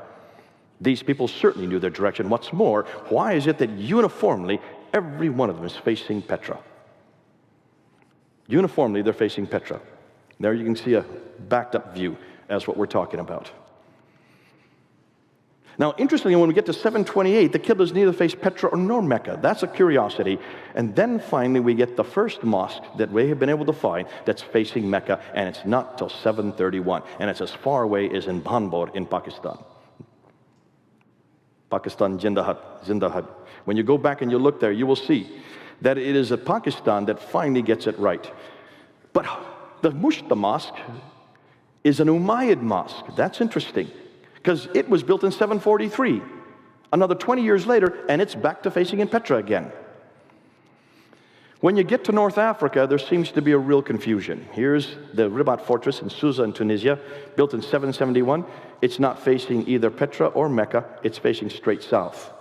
Speaker 1: These people certainly knew their direction. What's more, why is it that uniformly every one of them is facing Petra? Uniformly, they're facing Petra. There you can see a backed up view as what we're talking about. Now, interestingly, when we get to 728, the Qiblas neither face Petra nor Mecca. That's a curiosity. And then finally, we get the first mosque that we have been able to find that's facing Mecca, and it's not till 731. And it's as far away as in Banbor in Pakistan. Pakistan, Zindahad. When you go back and you look there, you will see that it is Pakistan that finally gets it right. But the Mushta Mosque is an Umayyad mosque. That's interesting, because it was built in 743. Another 20 years later, and it's back to facing in Petra again. When you get to North Africa, there seems to be a real confusion. Here's the Ribat Fortress in Susa in Tunisia, built in 771. It's not facing either Petra or Mecca, it's facing straight south.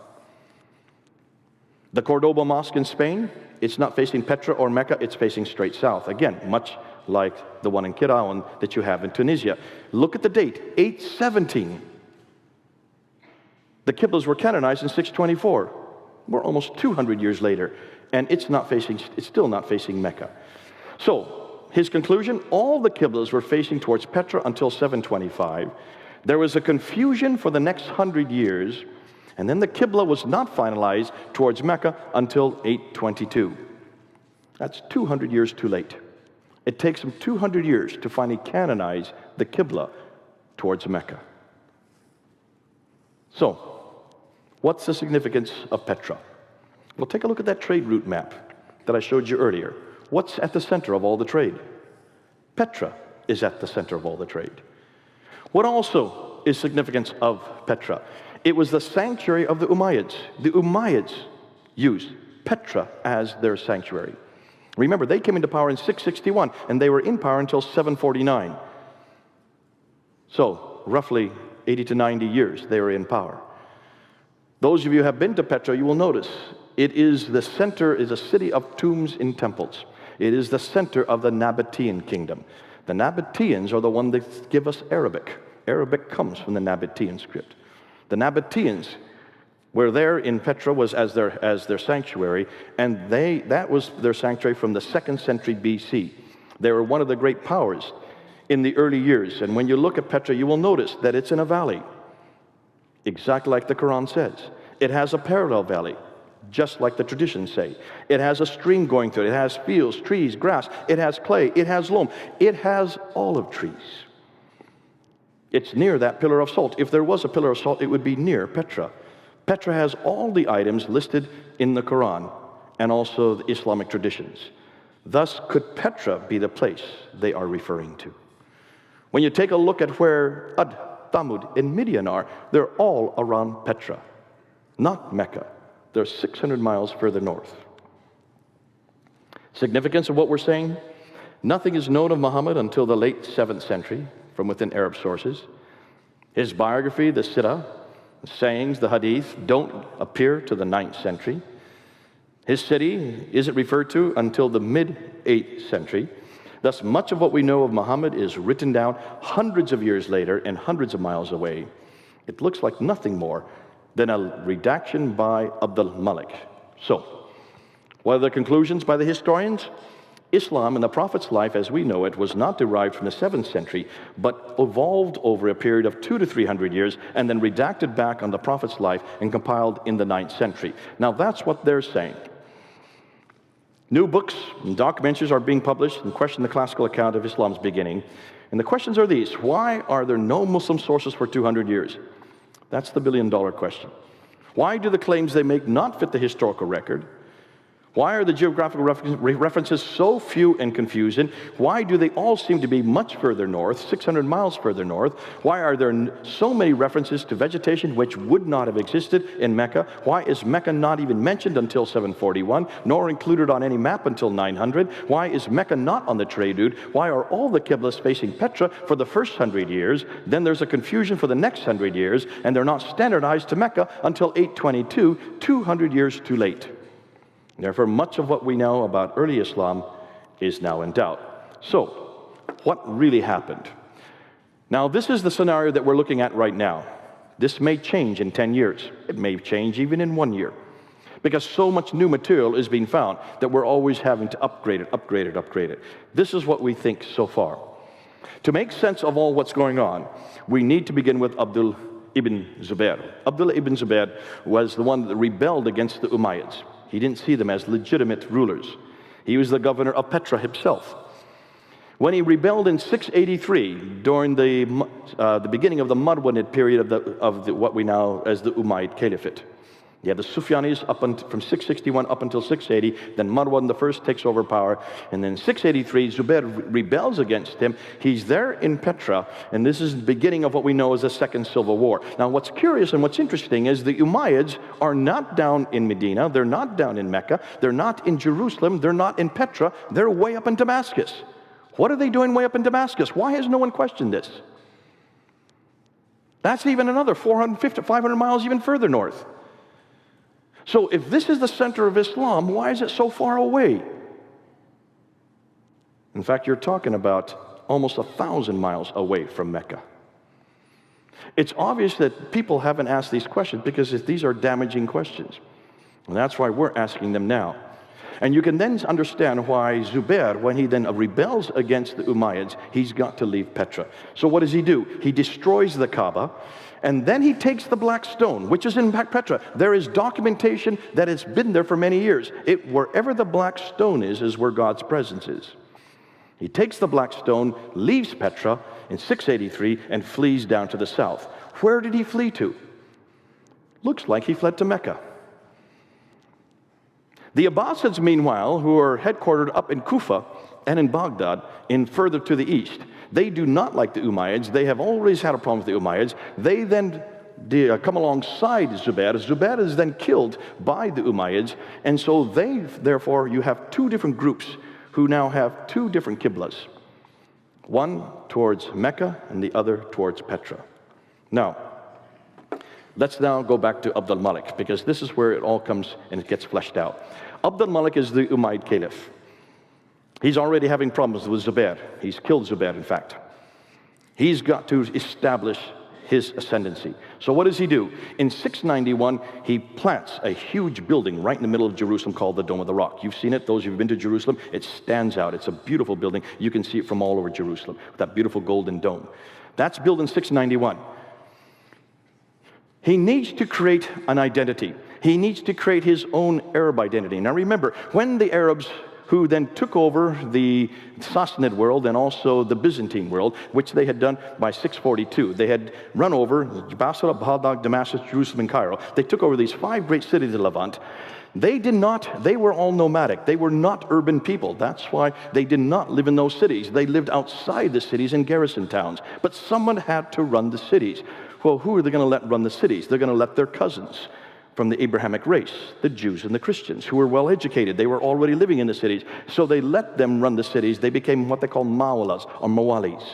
Speaker 1: The Cordoba Mosque in Spain, it's not facing Petra or Mecca, it's facing straight south. Again, much like the one in Kirawan that you have in Tunisia. Look at the date, 817. The Qiblas were canonized in 624. We're almost 200 years later, and it's still not facing Mecca. So, his conclusion, all the Qiblas were facing towards Petra until 725. There was a confusion for the next 100 years, and then the Qibla was not finalized towards Mecca until 822. That's 200 years too late. It takes them 200 years to finally canonize the Qibla towards Mecca. So, what's the significance of Petra? Well, take a look at that trade route map that I showed you earlier. What's at the center of all the trade? Petra is at the center of all the trade. What also is significance of Petra? It was the sanctuary of the Umayyads. The Umayyads used Petra as their sanctuary. Remember, they came into power in 661, and they were in power until 749. So, roughly 80 to 90 years they were in power. Those of you who have been to Petra, you will notice it is the center, is a city of tombs and temples. It is the center of the Nabatean kingdom. The Nabateans are the one that give us Arabic. Arabic comes from the Nabatean script. The Nabateans were there in Petra was as their sanctuary, and that was their sanctuary from the 2nd century BC. They were one of the great powers in the early years. And when you look at Petra, you will notice that it's in a valley, exactly like the Quran says. It has a parallel valley, just like the traditions say. It has a stream going through it. It has fields, trees, grass. It has clay. It has loam. It has olive trees. It's near that pillar of salt. If there was a pillar of salt, it would be near Petra. Petra has all the items listed in the Quran and also the Islamic traditions. Thus, could Petra be the place they are referring to? When you take a look at where Ad, Thamud, and Midian are, they're all around Petra, not Mecca. They're 600 miles further north. Significance of what we're saying? Nothing is known of Muhammad until the late 7th century from within Arab sources. His biography, the Sirah, the sayings, the Hadith, don't appear to the 9th century. His city isn't referred to until the mid-8th century. Thus, much of what we know of Muhammad is written down hundreds of years later and hundreds of miles away. It looks like nothing more than a redaction by Abdul Malik. So, what are the conclusions by the historians? Islam and the Prophet's life as we know it was not derived from the 7th century, but evolved over a period of 200 to 300 years and then redacted back on the Prophet's life and compiled in the 9th century. Now that's what they're saying. New books and documentaries are being published and question the classical account of Islam's beginning. And the questions are these: why are there no Muslim sources for 200 years? That's the billion-dollar question. Why do the claims they make not fit the historical record? Why are the geographical references so few and confusing? Why do they all seem to be much further north, 600 miles further north? Why are there so many references to vegetation which would not have existed in Mecca? Why is Mecca not even mentioned until 741, nor included on any map until 900? Why is Mecca not on the trade route? Why are all the Qiblas facing Petra for the first 100 years? Then there's a confusion for the next 100 years, and they're not standardized to Mecca until 822, 200 years too late. Therefore, much of what we know about early Islam is now in doubt. So, what really happened? Now, this is the scenario that we're looking at right now. This may change in 10 years. It may change even in 1 year. Because so much new material is being found that we're always having to upgrade it. This is what we think so far. To make sense of all what's going on, we need to begin with Abdullah ibn Zubair. Abdullah ibn Zubair was the one that rebelled against the Umayyads. He didn't see them as legitimate rulers. He was the governor of Petra himself. When he rebelled in 683, during the beginning of the Marwanid period of what we know as the Umayyad Caliphate. You have the Sufyanis from 661 up until 680, then Marwan the first takes over power, and then 683, Zubair rebels against him. He's there in Petra, and this is the beginning of what we know as the Second Civil War. Now, what's curious and what's interesting is the Umayyads are not down in Medina, they're not down in Mecca, they're not in Jerusalem, they're not in Petra, they're way up in Damascus. What are they doing way up in Damascus? Why has no one questioned this? That's even another 450, 500 miles even further north. So if this is the center of Islam, why is it so far away? In fact, you're talking about almost 1,000 miles away from Mecca. It's obvious that people haven't asked these questions because these are damaging questions. And that's why we're asking them now. And you can then understand why Zubair, when he then rebels against the Umayyads, he's got to leave Petra. So what does he do? He destroys the Kaaba, and then he takes the black stone, which is in Petra. There is documentation that it's been there for many years. Wherever the black stone is where God's presence is. He takes the black stone, leaves Petra in 683, and flees down to the south. Where did he flee to? Looks like he fled to Mecca. The Abbasids, meanwhile, who are headquartered up in Kufa and in Baghdad, further to the east, they do not like the Umayyads. They have always had a problem with the Umayyads. They then come alongside Zubair. Zubair is then killed by the Umayyads, and so therefore, you have two different groups who now have two different Qiblas. One towards Mecca and the other towards Petra. Now, let's now go back to Abd al-Malik, because this is where it all comes and it gets fleshed out. Abd al-Malik is the Umayyad Caliph. He's already having problems with Zubair. He's killed Zubair, in fact. He's got to establish his ascendancy. So what does he do? In 691, he plants a huge building right in the middle of Jerusalem called the Dome of the Rock. You've seen it, those who've been to Jerusalem. It stands out. It's a beautiful building. You can see it from all over Jerusalem, with that beautiful golden dome. That's built in 691. He needs to create an identity. He needs to create his own Arab identity. Now remember, when the Arabs who then took over the Sassanid world and also the Byzantine world, which they had done by 642. They had run over Basra, Baghdad, Damascus, Jerusalem, and Cairo. They took over these 5 great cities of Levant. They were all nomadic. They were not urban people. That's why they did not live in those cities. They lived outside the cities in garrison towns. But someone had to run the cities. Well, who are they going to let run the cities? They're going to let their cousins from the Abrahamic race, the Jews and the Christians, who were well educated. They were already living in the cities. So they let them run the cities. They became what they call mawalas, or mawalis.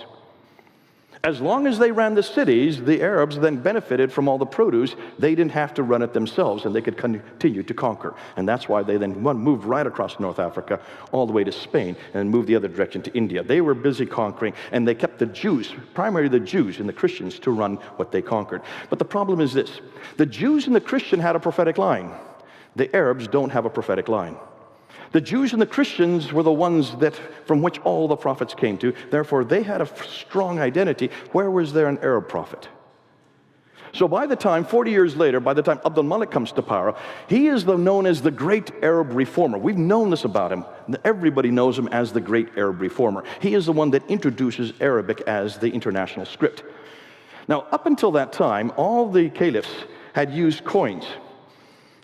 Speaker 1: As long as they ran the cities, the Arabs then benefited from all the produce. They didn't have to run it themselves, and they could continue to conquer. And that's why they then moved right across North Africa, all the way to Spain, and moved the other direction to India. They were busy conquering, and they kept the Jews, primarily the Jews and the Christians, to run what they conquered. But the problem is this. The Jews and the Christian had a prophetic line. The Arabs don't have a prophetic line. The Jews and the Christians were the ones from which all the prophets came to. Therefore, they had a strong identity. Where was there an Arab prophet? So by the time, 40 years later, by the time Abd al-Malik comes to power, he is known as the great Arab reformer. We've known this about him. Everybody knows him as the great Arab reformer. He is the one that introduces Arabic as the international script. Now, up until that time, all the caliphs had used coins.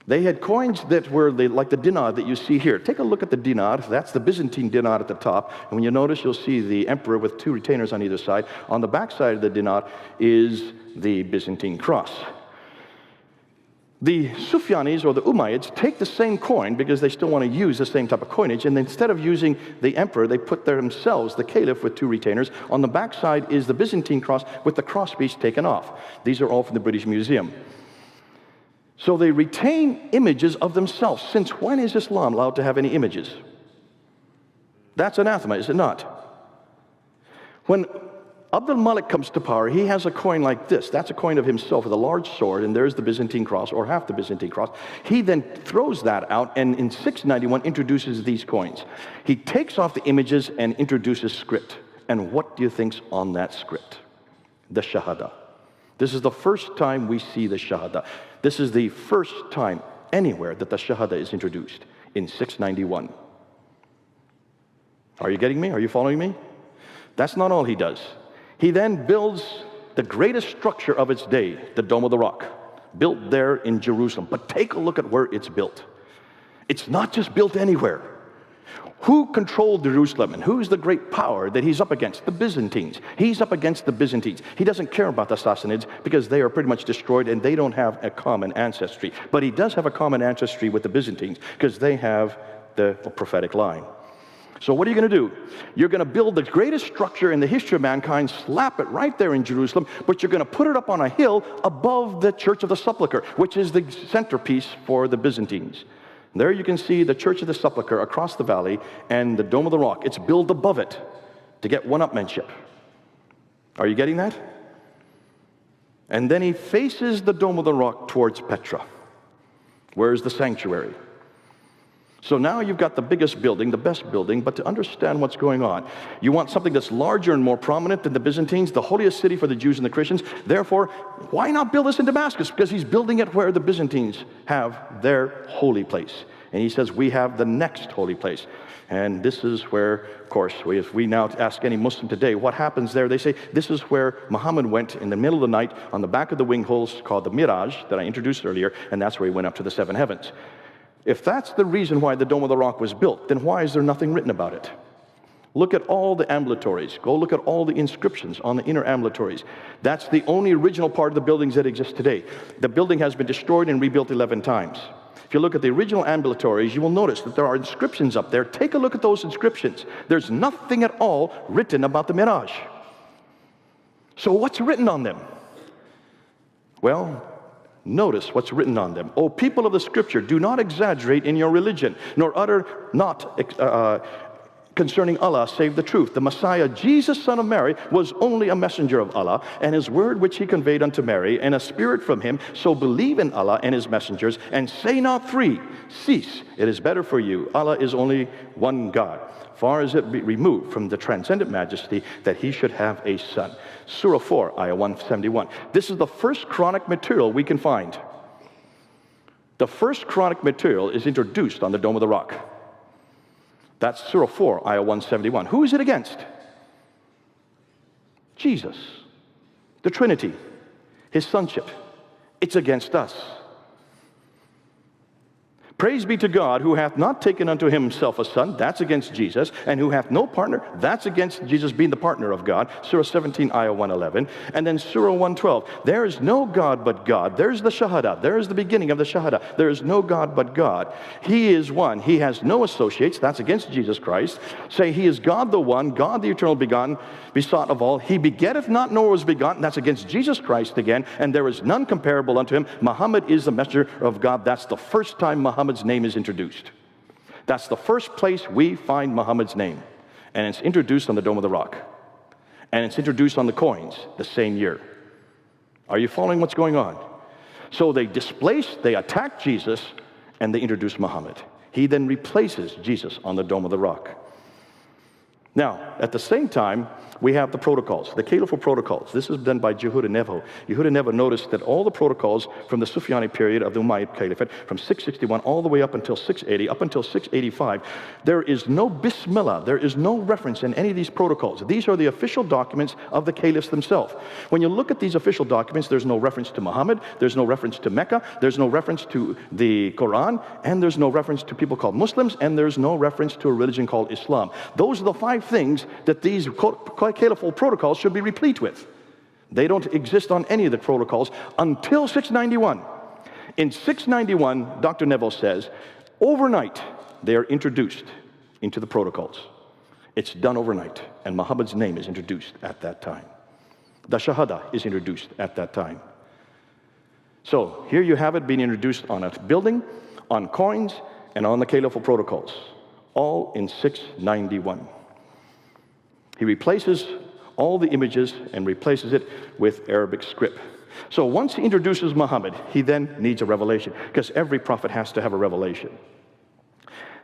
Speaker 1: They had coins that were like the dinar that you see here. Take a look at the dinar. That's the Byzantine dinar at the top. And when you notice, you'll see the emperor with 2 retainers on either side. On the back side of the dinar is the Byzantine cross. The Sufyanis, or the Umayyads, take the same coin because they still want to use the same type of coinage. And instead of using the emperor, they put themselves, the caliph, with 2 retainers. On the back side is the Byzantine cross with the crosspiece taken off. These are all from the British Museum. So they retain images of themselves. Since when is Islam allowed to have any images? That's anathema, is it not? When Abd al-Malik comes to power, he has a coin like this. That's a coin of himself with a large sword, and there's the Byzantine cross, or half the Byzantine cross. He then throws that out, and in 691 introduces these coins. He takes off the images and introduces script. And what do you think's on that script? The Shahada. This is the first time we see the Shahada. This is the first time anywhere that the Shahada is introduced, in 691. Are you getting me? Are you following me? That's not all he does. He then builds the greatest structure of its day, the Dome of the Rock, built there in Jerusalem. But take a look at where it's built. It's not just built anywhere. Who controlled Jerusalem, and who's the great power that he's up against? The Byzantines. He's up against the Byzantines. He doesn't care about the Sassanids because they are pretty much destroyed and they don't have a common ancestry. But he does have a common ancestry with the Byzantines because they have the prophetic line. So what are you going to do? You're going to build the greatest structure in the history of mankind, slap it right there in Jerusalem, but you're going to put it up on a hill above the Church of the Sepulchre, which is the centerpiece for the Byzantines. There you can see the Church of the Sepulchre across the valley and the Dome of the Rock. It's built above it to get one-upmanship. Are you getting that? And then he faces the Dome of the Rock towards Petra. Where's the sanctuary? So now you've got the biggest building, the best building, but to understand what's going on, you want something that's larger and more prominent than the Byzantines, the holiest city for the Jews and the Christians. Therefore, why not build this in Damascus? Because he's building it where the Byzantines have their holy place. And he says, we have the next holy place. And this is where, of course, if we now ask any Muslim today, what happens there? They say, this is where Muhammad went in the middle of the night on the back of the wing holes called the Miraj that I introduced earlier, and that's where he went up to the seven heavens. If that's the reason why the Dome of the Rock was built, then why is there nothing written about it? Look at all the ambulatories. Go look at all the inscriptions on the inner ambulatories. That's the only original part of the buildings that exist today. The building has been destroyed and rebuilt 11 times. If you look at the original ambulatories, you will notice that there are inscriptions up there. Take a look at those inscriptions. There's nothing at all written about the Miraj. So what's written on them? Well, notice what's written on them. O people of the Scripture, do not exaggerate in your religion, nor utter not concerning Allah save the truth. The Messiah, Jesus, son of Mary, was only a messenger of Allah, and his word which he conveyed unto Mary, and a spirit from him. So believe in Allah and his messengers, and say not three. Cease. It is better for you. Allah is only one God. Far as it be removed from the transcendent majesty that he should have a son. Surah 4, ayah 171. This is the first Quranic material we can find. The first Quranic material is introduced on the Dome of the Rock. That's Surah 4, ayah 171. Who is it against? Jesus, the Trinity, his sonship. It's against us. Praise be to God, who hath not taken unto himself a son, that's against Jesus, and who hath no partner, that's against Jesus being the partner of God, Surah 17, ayah 111, and then Surah 112, there is no God but God, there's the Shahada, there is the beginning of the Shahada, there is no God but God, he is one, he has no associates, that's against Jesus Christ, say he is God the one, God the eternal begotten, besought of all, he begetteth not nor was begotten, that's against Jesus Christ again, and there is none comparable unto him, Muhammad is the messenger of God, that's the first time Muhammad's name is introduced. That's the first place we find Muhammad's name. And it's introduced on the Dome of the Rock. And it's introduced on the coins the same year. Are you following what's going on? So they displace, they attack Jesus, and they introduce Muhammad. He then replaces Jesus on the Dome of the Rock. Now, at the same time, we have the protocols, the caliphal protocols. This is done by Yehuda Nevo. Yehuda Nevo noticed that all the protocols from the Sufyani period of the Umayyad Caliphate, from 661 all the way up until 680, up until 685, there is no Bismillah, there is no reference in any of these protocols. These are the official documents of the caliphs themselves. When you look at these official documents, there's no reference to Muhammad, there's no reference to Mecca, there's no reference to the Quran, and there's no reference to people called Muslims, and there's no reference to a religion called Islam. Those are the 5 things that these caliphal protocols should be replete with. They don't exist on any of the protocols until 691. In 691, Dr. Nevo says, overnight they are introduced into the protocols. It's done overnight, and Muhammad's name is introduced at that time. The Shahada is introduced at that time. So here you have it being introduced on a building, on coins, and on the caliphal protocols, all in 691. He replaces all the images and replaces it with Arabic script. So once he introduces Muhammad, he then needs a revelation, because every prophet has to have a revelation.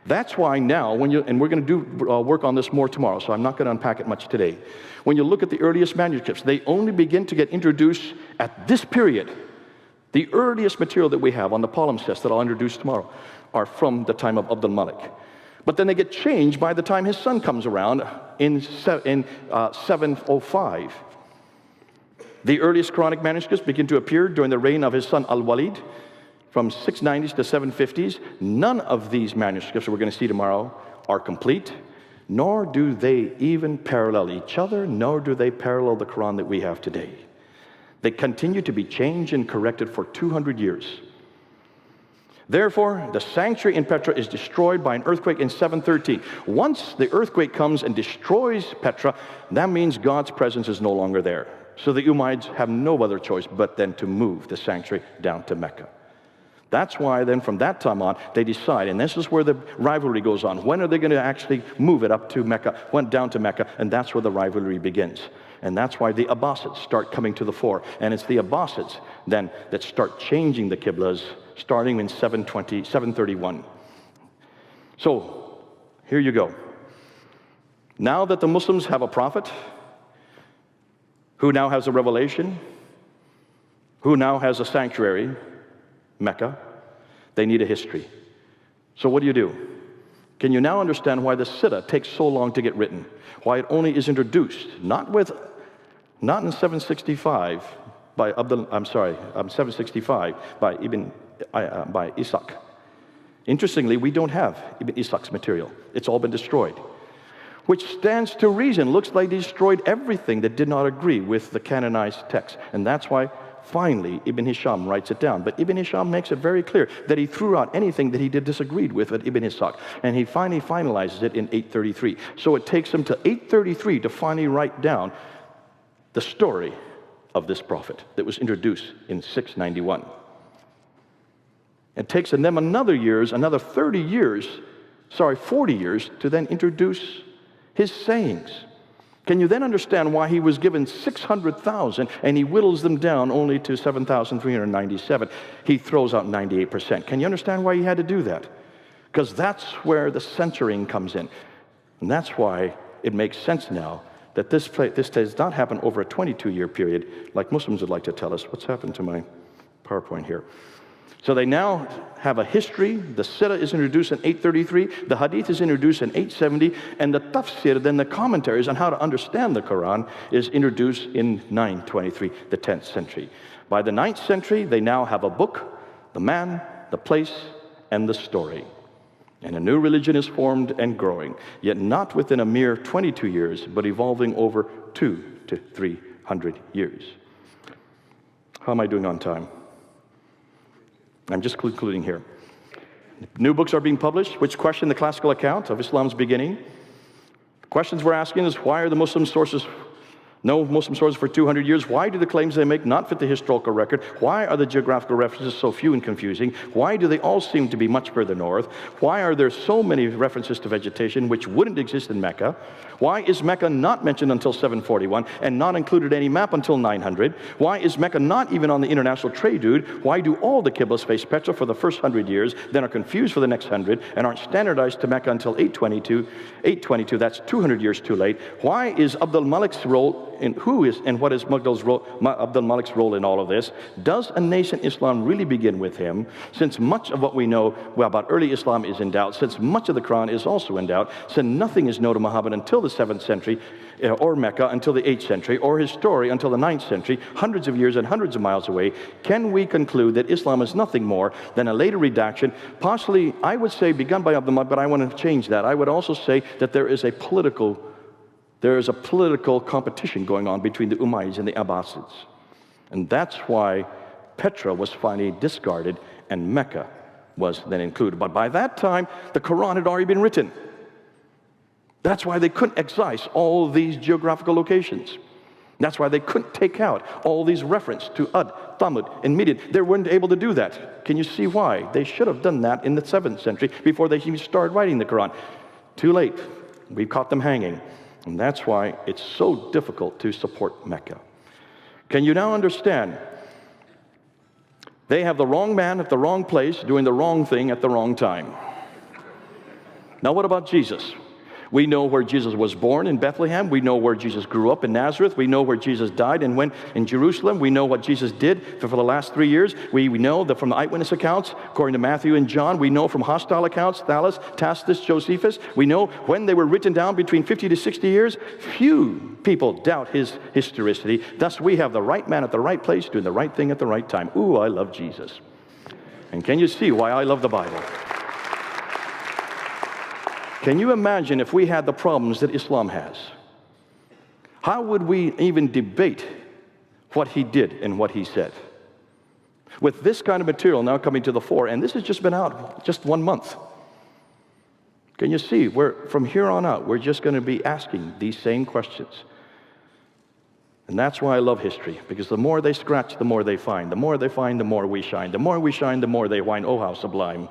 Speaker 1: That's why now, and we're going to do work on this more tomorrow, so I'm not going to unpack it much today. When you look at the earliest manuscripts, they only begin to get introduced at this period. The earliest material that we have on the palimpsest that I'll introduce tomorrow are from the time of Abdul Malik. But then they get changed by the time his son comes around in 705. The earliest Quranic manuscripts begin to appear during the reign of his son Al-Walid from 690s to 750s. None of these manuscripts that we're going to see tomorrow are complete, nor do they even parallel each other, nor do they parallel the Quran that we have today. They continue to be changed and corrected for 200 years. Therefore, the sanctuary in Petra is destroyed by an earthquake in 713. Once the earthquake comes and destroys Petra, that means God's presence is no longer there. So the Umayyads have no other choice but then to move the sanctuary down to Mecca. That's why then from that time on, they decide, and this is where the rivalry goes on. When are they going to actually move it up to Mecca, went down to Mecca, and that's where the rivalry begins. And that's why the Abbasids start coming to the fore. And it's the Abbasids then that start changing the Qiblas starting in 731. So, here you go. Now that the Muslims have a prophet, who now has a revelation, who now has a sanctuary, Mecca, they need a history. So what do? Can you now understand why the Siddha takes so long to get written? Why it only is introduced, not in 765 by 765 by by Ishaq. Interestingly, we don't have Ibn Ishaq's material. It's all been destroyed. Which stands to reason, looks like they destroyed everything that did not agree with the canonized text. And that's why, finally, Ibn Hisham writes it down. But Ibn Hisham makes it very clear that he threw out anything that he disagreed with at Ibn Ishaq. And he finally finalizes it in 833. So it takes him to 833 to finally write down the story of this prophet that was introduced in 691. It takes them another 40 years to then introduce his sayings. Can you then understand why he was given 600,000 and he whittles them down only to 7,397? He throws out 98%. Can you understand why he had to do that? Because that's where the censoring comes in. And that's why it makes sense now that this does not happen over a 22-year period like Muslims would like to tell us. What's happened to my PowerPoint here? So they now have a history. The Siddha is introduced in 833. The Hadith is introduced in 870. And the Tafsir, then the commentaries on how to understand the Quran, is introduced in 923, the 10th century. By the 9th century, they now have a book, the man, the place, and the story. And a new religion is formed and growing, yet not within a mere 22 years, but evolving over 200 to 300 years. How am I doing on time? I'm just concluding here. New books are being published which question the classical account of Islam's beginning. Questions we're asking is, why are the no Muslim sources for 200 years? Why do the claims they make not fit the historical record? Why are the geographical references so few and confusing? Why do they all seem to be much further north? Why are there so many references to vegetation which wouldn't exist in Mecca? Why is Mecca not mentioned until 741 and not included any map until 900? Why is Mecca not even on the international trade route? Why do all the Qiblas face Petra for the first 100 years, then are confused for the next 100, and aren't standardized to Mecca until 822, that's 200 years too late? Why is Abdul Malik's role what is Abdul Malik's role in all of this? Does a nascent Islam really begin with him? Since much of what we know about early Islam is in doubt, since much of the Quran is also in doubt, since nothing is known to Muhammad until the 7th century, or Mecca until the 8th century, or his story until the 9th century, hundreds of years and hundreds of miles away, can we conclude that Islam is nothing more than a later redaction, possibly, I would say, begun by Abdul Malik, but I want to change that. I would also say that there is a political competition going on between the Umayyads and the Abbasids. And that's why Petra was finally discarded and Mecca was then included. But by that time, the Quran had already been written. That's why they couldn't excise all these geographical locations. That's why they couldn't take out all these references to Ad, Thamud, and Midian. They weren't able to do that. Can you see why? They should have done that in the 7th century before they even started writing the Quran. Too late. We've caught them hanging. And that's why it's so difficult to support Mecca. Can you now understand? They have the wrong man at the wrong place doing the wrong thing at the wrong time. Now what about Jesus? We know where Jesus was born in Bethlehem. We know where Jesus grew up in Nazareth. We know where Jesus died and went in Jerusalem. We know what Jesus did for the last 3 years. We know that from the eyewitness accounts, according to Matthew and John. We know from hostile accounts, Thales, Tacitus, Josephus. We know when they were written down between 50 to 60 years. Few people doubt his historicity. Thus, we have the right man at the right place doing the right thing at the right time. Ooh, I love Jesus. And can you see why I love the Bible? Can you imagine if we had the problems that Islam has? How would we even debate what he did and what he said? With this kind of material now coming to the fore, and this has just been out just 1 month. Can you see, from here on out, we're just going to be asking these same questions. And that's why I love history, because the more they scratch, the more they find. The more they find, the more we shine. The more we shine, the more they whine, oh, how sublime.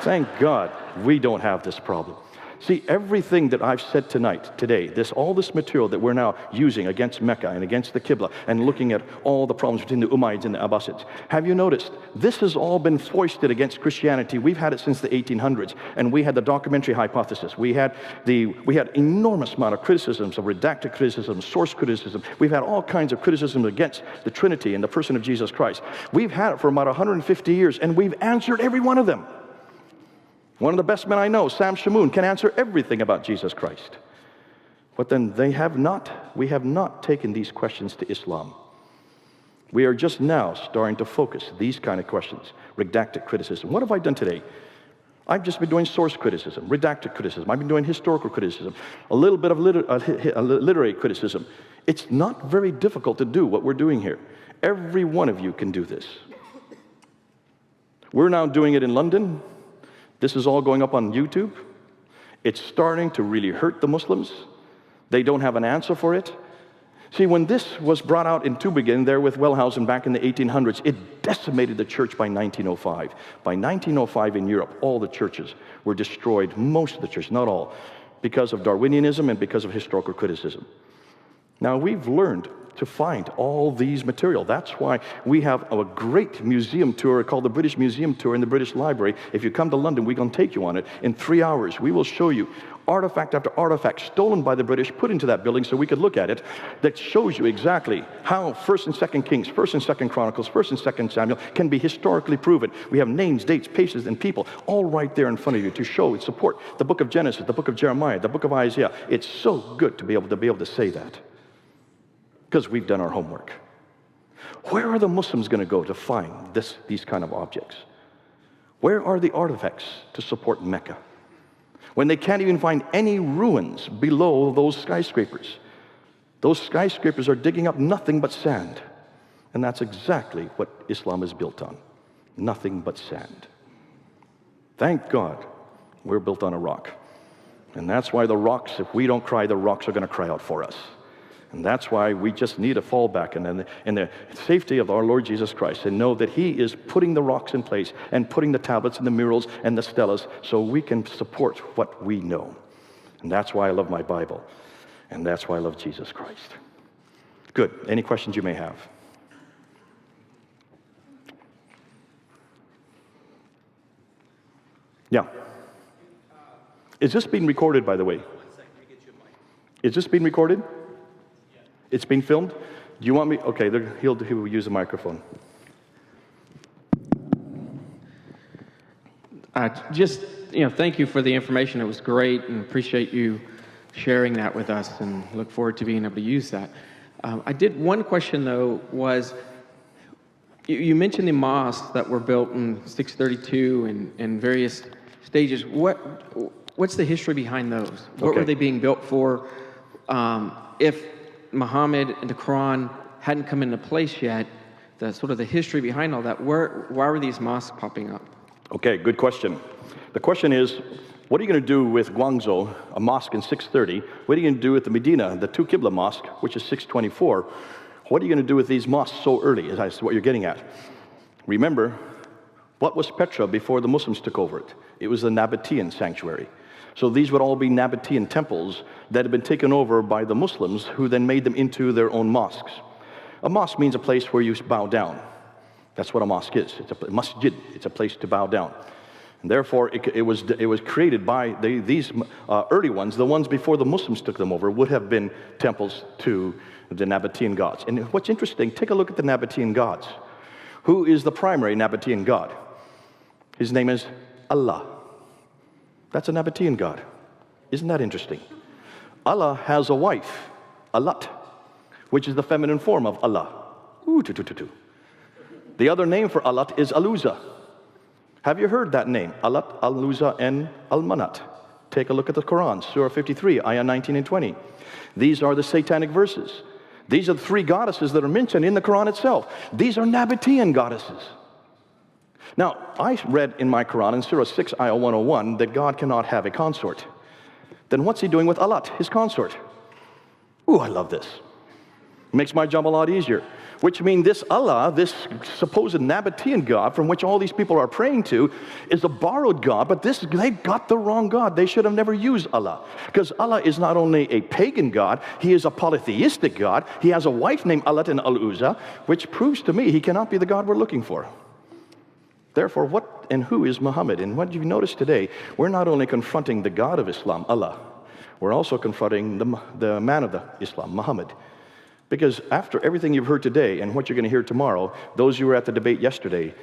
Speaker 1: Thank God we don't have this problem. See, everything that I've said today, all this material that we're now using against Mecca and against the Qibla and looking at all the problems between the Umayyads and the Abbasids, have you noticed this has all been foisted against Christianity? We've had it since the 1800s, and we had the documentary hypothesis. We had enormous amount of criticisms, of redacted criticism, source criticism. We've had all kinds of criticism against the Trinity and the person of Jesus Christ. We've had it for about 150 years, and we've answered every one of them. One of the best men I know, Sam Shamoun, can answer everything about Jesus Christ. But then we have not taken these questions to Islam. We are just now starting to focus these kind of questions. Redacted criticism. What have I done today? I've just been doing source criticism, redacted criticism. I've been doing historical criticism, a little bit of literary criticism. It's not very difficult to do what we're doing here. Every one of you can do this. We're now doing it in London. This is all going up on YouTube. It's starting to really hurt the Muslims. They don't have an answer for it. See, when this was brought out in Tübingen there with Wellhausen back in the 1800s, it decimated the church by 1905. By 1905 in Europe, all the churches were destroyed, most of the churches, not all, because of Darwinianism and because of historical criticism. Now, we've learned to find all these material. That's why we have a great museum tour called the British Museum Tour in the British Library. If you come to London, we're going to take you on it. In 3 hours, we will show you artifact after artifact stolen by the British, put into that building so we could look at it, that shows you exactly how 1st and 2nd Kings, 1st and 2nd Chronicles, 1st and 2nd Samuel can be historically proven. We have names, dates, places, and people all right there in front of you to show and support the book of Genesis, the book of Jeremiah, the book of Isaiah. It's so good to be able to say that, because we've done our homework. Where are the Muslims going to go to find these kind of objects? Where are the artifacts to support Mecca, when they can't even find any ruins below those skyscrapers? Those skyscrapers are digging up nothing but sand. And that's exactly what Islam is built on. Nothing but sand. Thank God we're built on a rock. And that's why the rocks, if we don't cry, the rocks are going to cry out for us. And that's why we just need a fallback in the safety of our Lord Jesus Christ, and know that He is putting the rocks in place and putting the tablets and the murals and the stelas so we can support what we know. And that's why I love my Bible. And that's why I love Jesus Christ. Good. Any questions you may have? Yeah. Is this being recorded, by the way? Is this being recorded? It's being filmed? Do you want me? Okay, he will use the microphone.
Speaker 3: Thank you for the information. It was great, and appreciate you sharing that with us, and look forward to being able to use that. I did one question, though, was you mentioned the mosques that were built in 632 and various stages. What's the history behind those? What were they being built for? If Muhammad and the Quran hadn't come into place yet, the history behind all that, why were these mosques popping up?
Speaker 1: Okay, good question. The question is, what are you going to do with Guangzhou, a mosque in 630? What are you going to do with the Medina, the two Qibla mosque, which is 624? What are you going to do with these mosques so early? Is what you're getting at. Remember, what was Petra before the Muslims took over it? It was the Nabatean sanctuary. So these would all be Nabatean temples that had been taken over by the Muslims, who then made them into their own mosques. A mosque means a place where you bow down. That's what a mosque is. It's a masjid. It's a place to bow down. And therefore, it was created by these early ones. The ones before the Muslims took them over would have been temples to the Nabatean gods. And what's interesting, take a look at the Nabatean gods. Who is the primary Nabatean god? His name is Allah. That's a Nabatean god. Isn't that interesting? Allah has a wife, Allat, which is the feminine form of Allah. The other name for Allat is Aluza. Have you heard that name? Allat, Aluza, and Al-Manat. Take a look at the Quran, Surah 53, Ayah 19 and 20. These are the satanic verses. These are the three goddesses that are mentioned in the Quran itself. These are Nabatean goddesses. Now, I read in my Quran, in Surah 6, Ayah 101, that God cannot have a consort. Then what's He doing with Allat, His consort? Ooh, I love this. Makes my job a lot easier. which means this Allah, this supposed Nabatean God from which all these people are praying to, is a borrowed God, but they got the wrong God. They should have never used Allah, because Allah is not only a pagan God, he is a polytheistic God. He has a wife named Allat and Al-Uzza, which proves to me he cannot be the God we're looking for. Therefore, what and who is Muhammad? And what you've noticed today, we're not only confronting the God of Islam, Allah, we're also confronting the man of the Islam, Muhammad. Because after everything you've heard today and what you're going to hear tomorrow, those who were at the debate yesterday,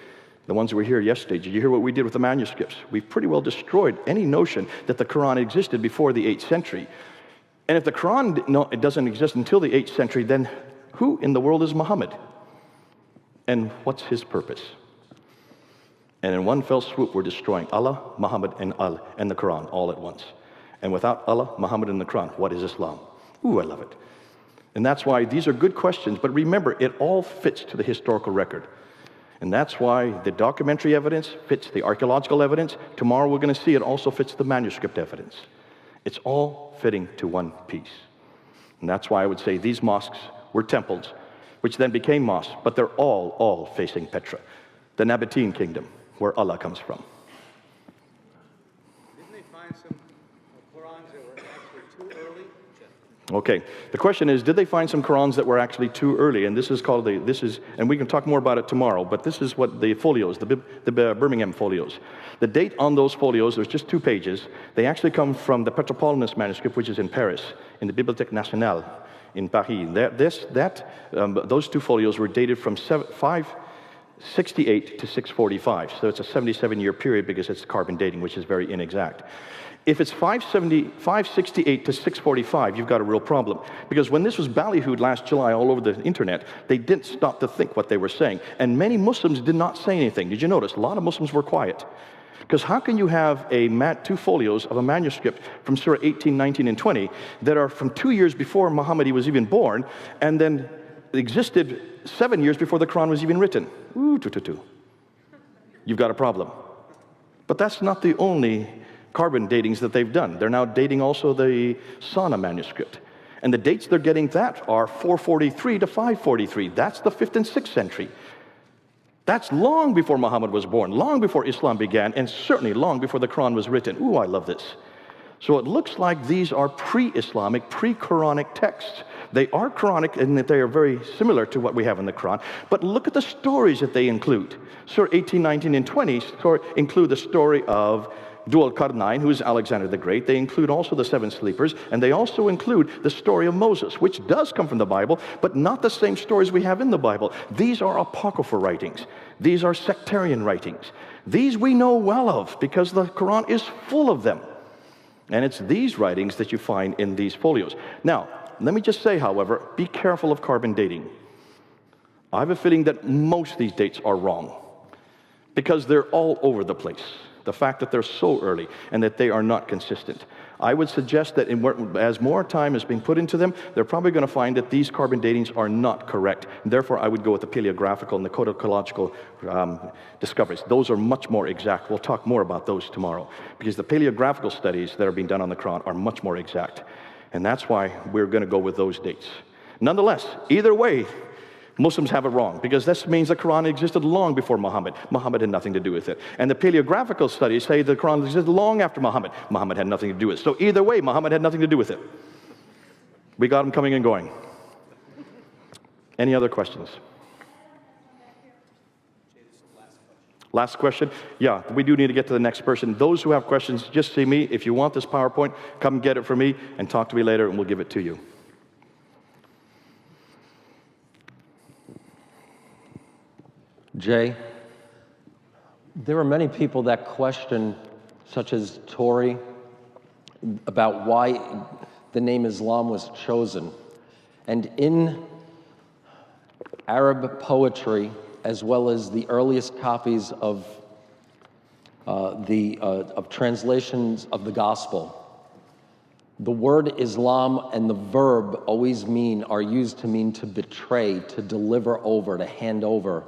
Speaker 1: the ones who were here yesterday, did you hear what we did with the manuscripts? We've pretty well destroyed any notion that the Quran existed before the 8th century. And if the Quran it doesn't exist until the 8th century, then who in the world is Muhammad? And what's his purpose? And in one fell swoop, we're destroying Allah, Muhammad, and the Quran all at once. And without Allah, Muhammad, and the Quran, what is Islam? Ooh, I love it. And that's why these are good questions, but remember, it all fits to the historical record. And that's why the documentary evidence fits the archaeological evidence. Tomorrow we're going to see it also fits the manuscript evidence. It's all fitting to one piece. And that's why I would say these mosques were temples, which then became mosques, but they're all facing Petra, the Nabatean kingdom, where Allah comes from.
Speaker 2: Didn't they find some Qurans that were actually too early?
Speaker 1: Okay, the question is, did they find some Qurans that were actually too early? And this is called and we can talk more about it tomorrow, but this is what the folios, the Birmingham folios. The date on those folios, there's just 2 pages. They actually come from the Petropolitanus manuscript, which is in Paris, in the Bibliothèque Nationale in Paris. Those 2 folios were dated from 568 to 645, so it's a 77-year period because it's carbon dating, which is very inexact. If it's 568 to 645, you've got a real problem. Because when this was ballyhooed last July all over the internet, they didn't stop to think what they were saying. And many Muslims did not say anything. Did you notice? A lot of Muslims were quiet. Because how can you have 2 folios of a manuscript from Surah 18, 19, and 20 that are from 2 years before Muhammad was even born, and then existed 7 years before the Quran was even written? Ooh, You've got a problem. But that's not the only carbon datings that they've done. They're now dating also the Sana manuscript. And the dates they're getting that are 443 to 543. That's the 5th and 6th century. That's long before Muhammad was born, long before Islam began, and certainly long before the Quran was written. Ooh, I love this. So it looks like these are pre-Islamic, pre-Quranic texts. They are Quranic in that they are very similar to what we have in the Quran. But look at the stories that they include. Surah 18, 19, and 20 include the story of Dul-Qarnayn, who is Alexander the Great. They include also the 7 sleepers, and they also include the story of Moses, which does come from the Bible, but not the same stories we have in the Bible. These are apocryphal writings. These are sectarian writings. These we know well of because the Quran is full of them. And it's these writings that you find in these folios. Now, let me just say, however, be careful of carbon dating. I have a feeling that most of these dates are wrong because they're all over the place. The fact that they're so early and that they are not consistent. I would suggest that as more time is being put into them, they're probably going to find that these carbon datings are not correct. Therefore, I would go with the paleographical and the codicological discoveries. Those are much more exact. We'll talk more about those tomorrow because the paleographical studies that are being done on the Quran are much more exact. And that's why we're going to go with those dates. Nonetheless, either way, Muslims have it wrong, because this means the Quran existed long before Muhammad. Muhammad had nothing to do with it. And the paleographical studies say the Quran existed long after Muhammad. Muhammad had nothing to do with it. So either way, Muhammad had nothing to do with it. We got him coming and going. Any other questions? Last question? Yeah, we do need to get to the next person. Those who have questions, just see me. If you want this PowerPoint, come get it from me and talk to me later and we'll give it to you.
Speaker 4: Jay, there are many people that question, such as Tori, about why the name Islam was chosen. And in Arab poetry, as well as the earliest copies of translations of the gospel, the word Islam and the verb are used to mean to betray, to deliver over, to hand over.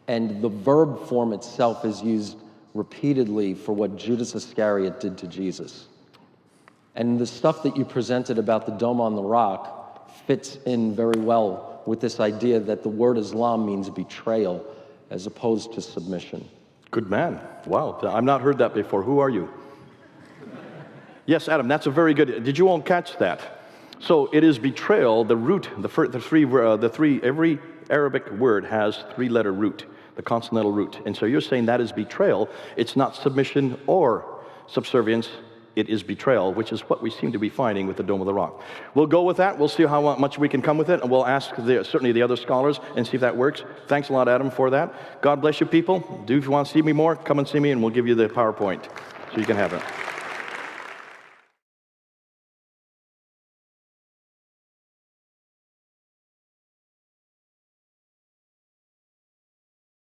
Speaker 4: And the verb form itself is used repeatedly for what Judas Iscariot did to Jesus. And the stuff that you presented about the Dome on the Rock fits in very well with this idea that the word Islam means betrayal as opposed to submission.
Speaker 1: Good man. Wow, I've not heard that before. Who are you? Yes, Adam, that's a very good, did you all catch that? So it is betrayal, the root, every Arabic word has three-letter root, the consonantal root. And so you're saying that is betrayal. It's not submission or subservience. It is betrayal, which is what we seem to be finding with the Dome of the Rock. We'll go with that. We'll see how much we can come with it, and we'll ask certainly the other scholars and see if that works. Thanks a lot, Adam, for that. God bless you, people. If you want to see me more, come and see me, and we'll give you the PowerPoint so you can have it.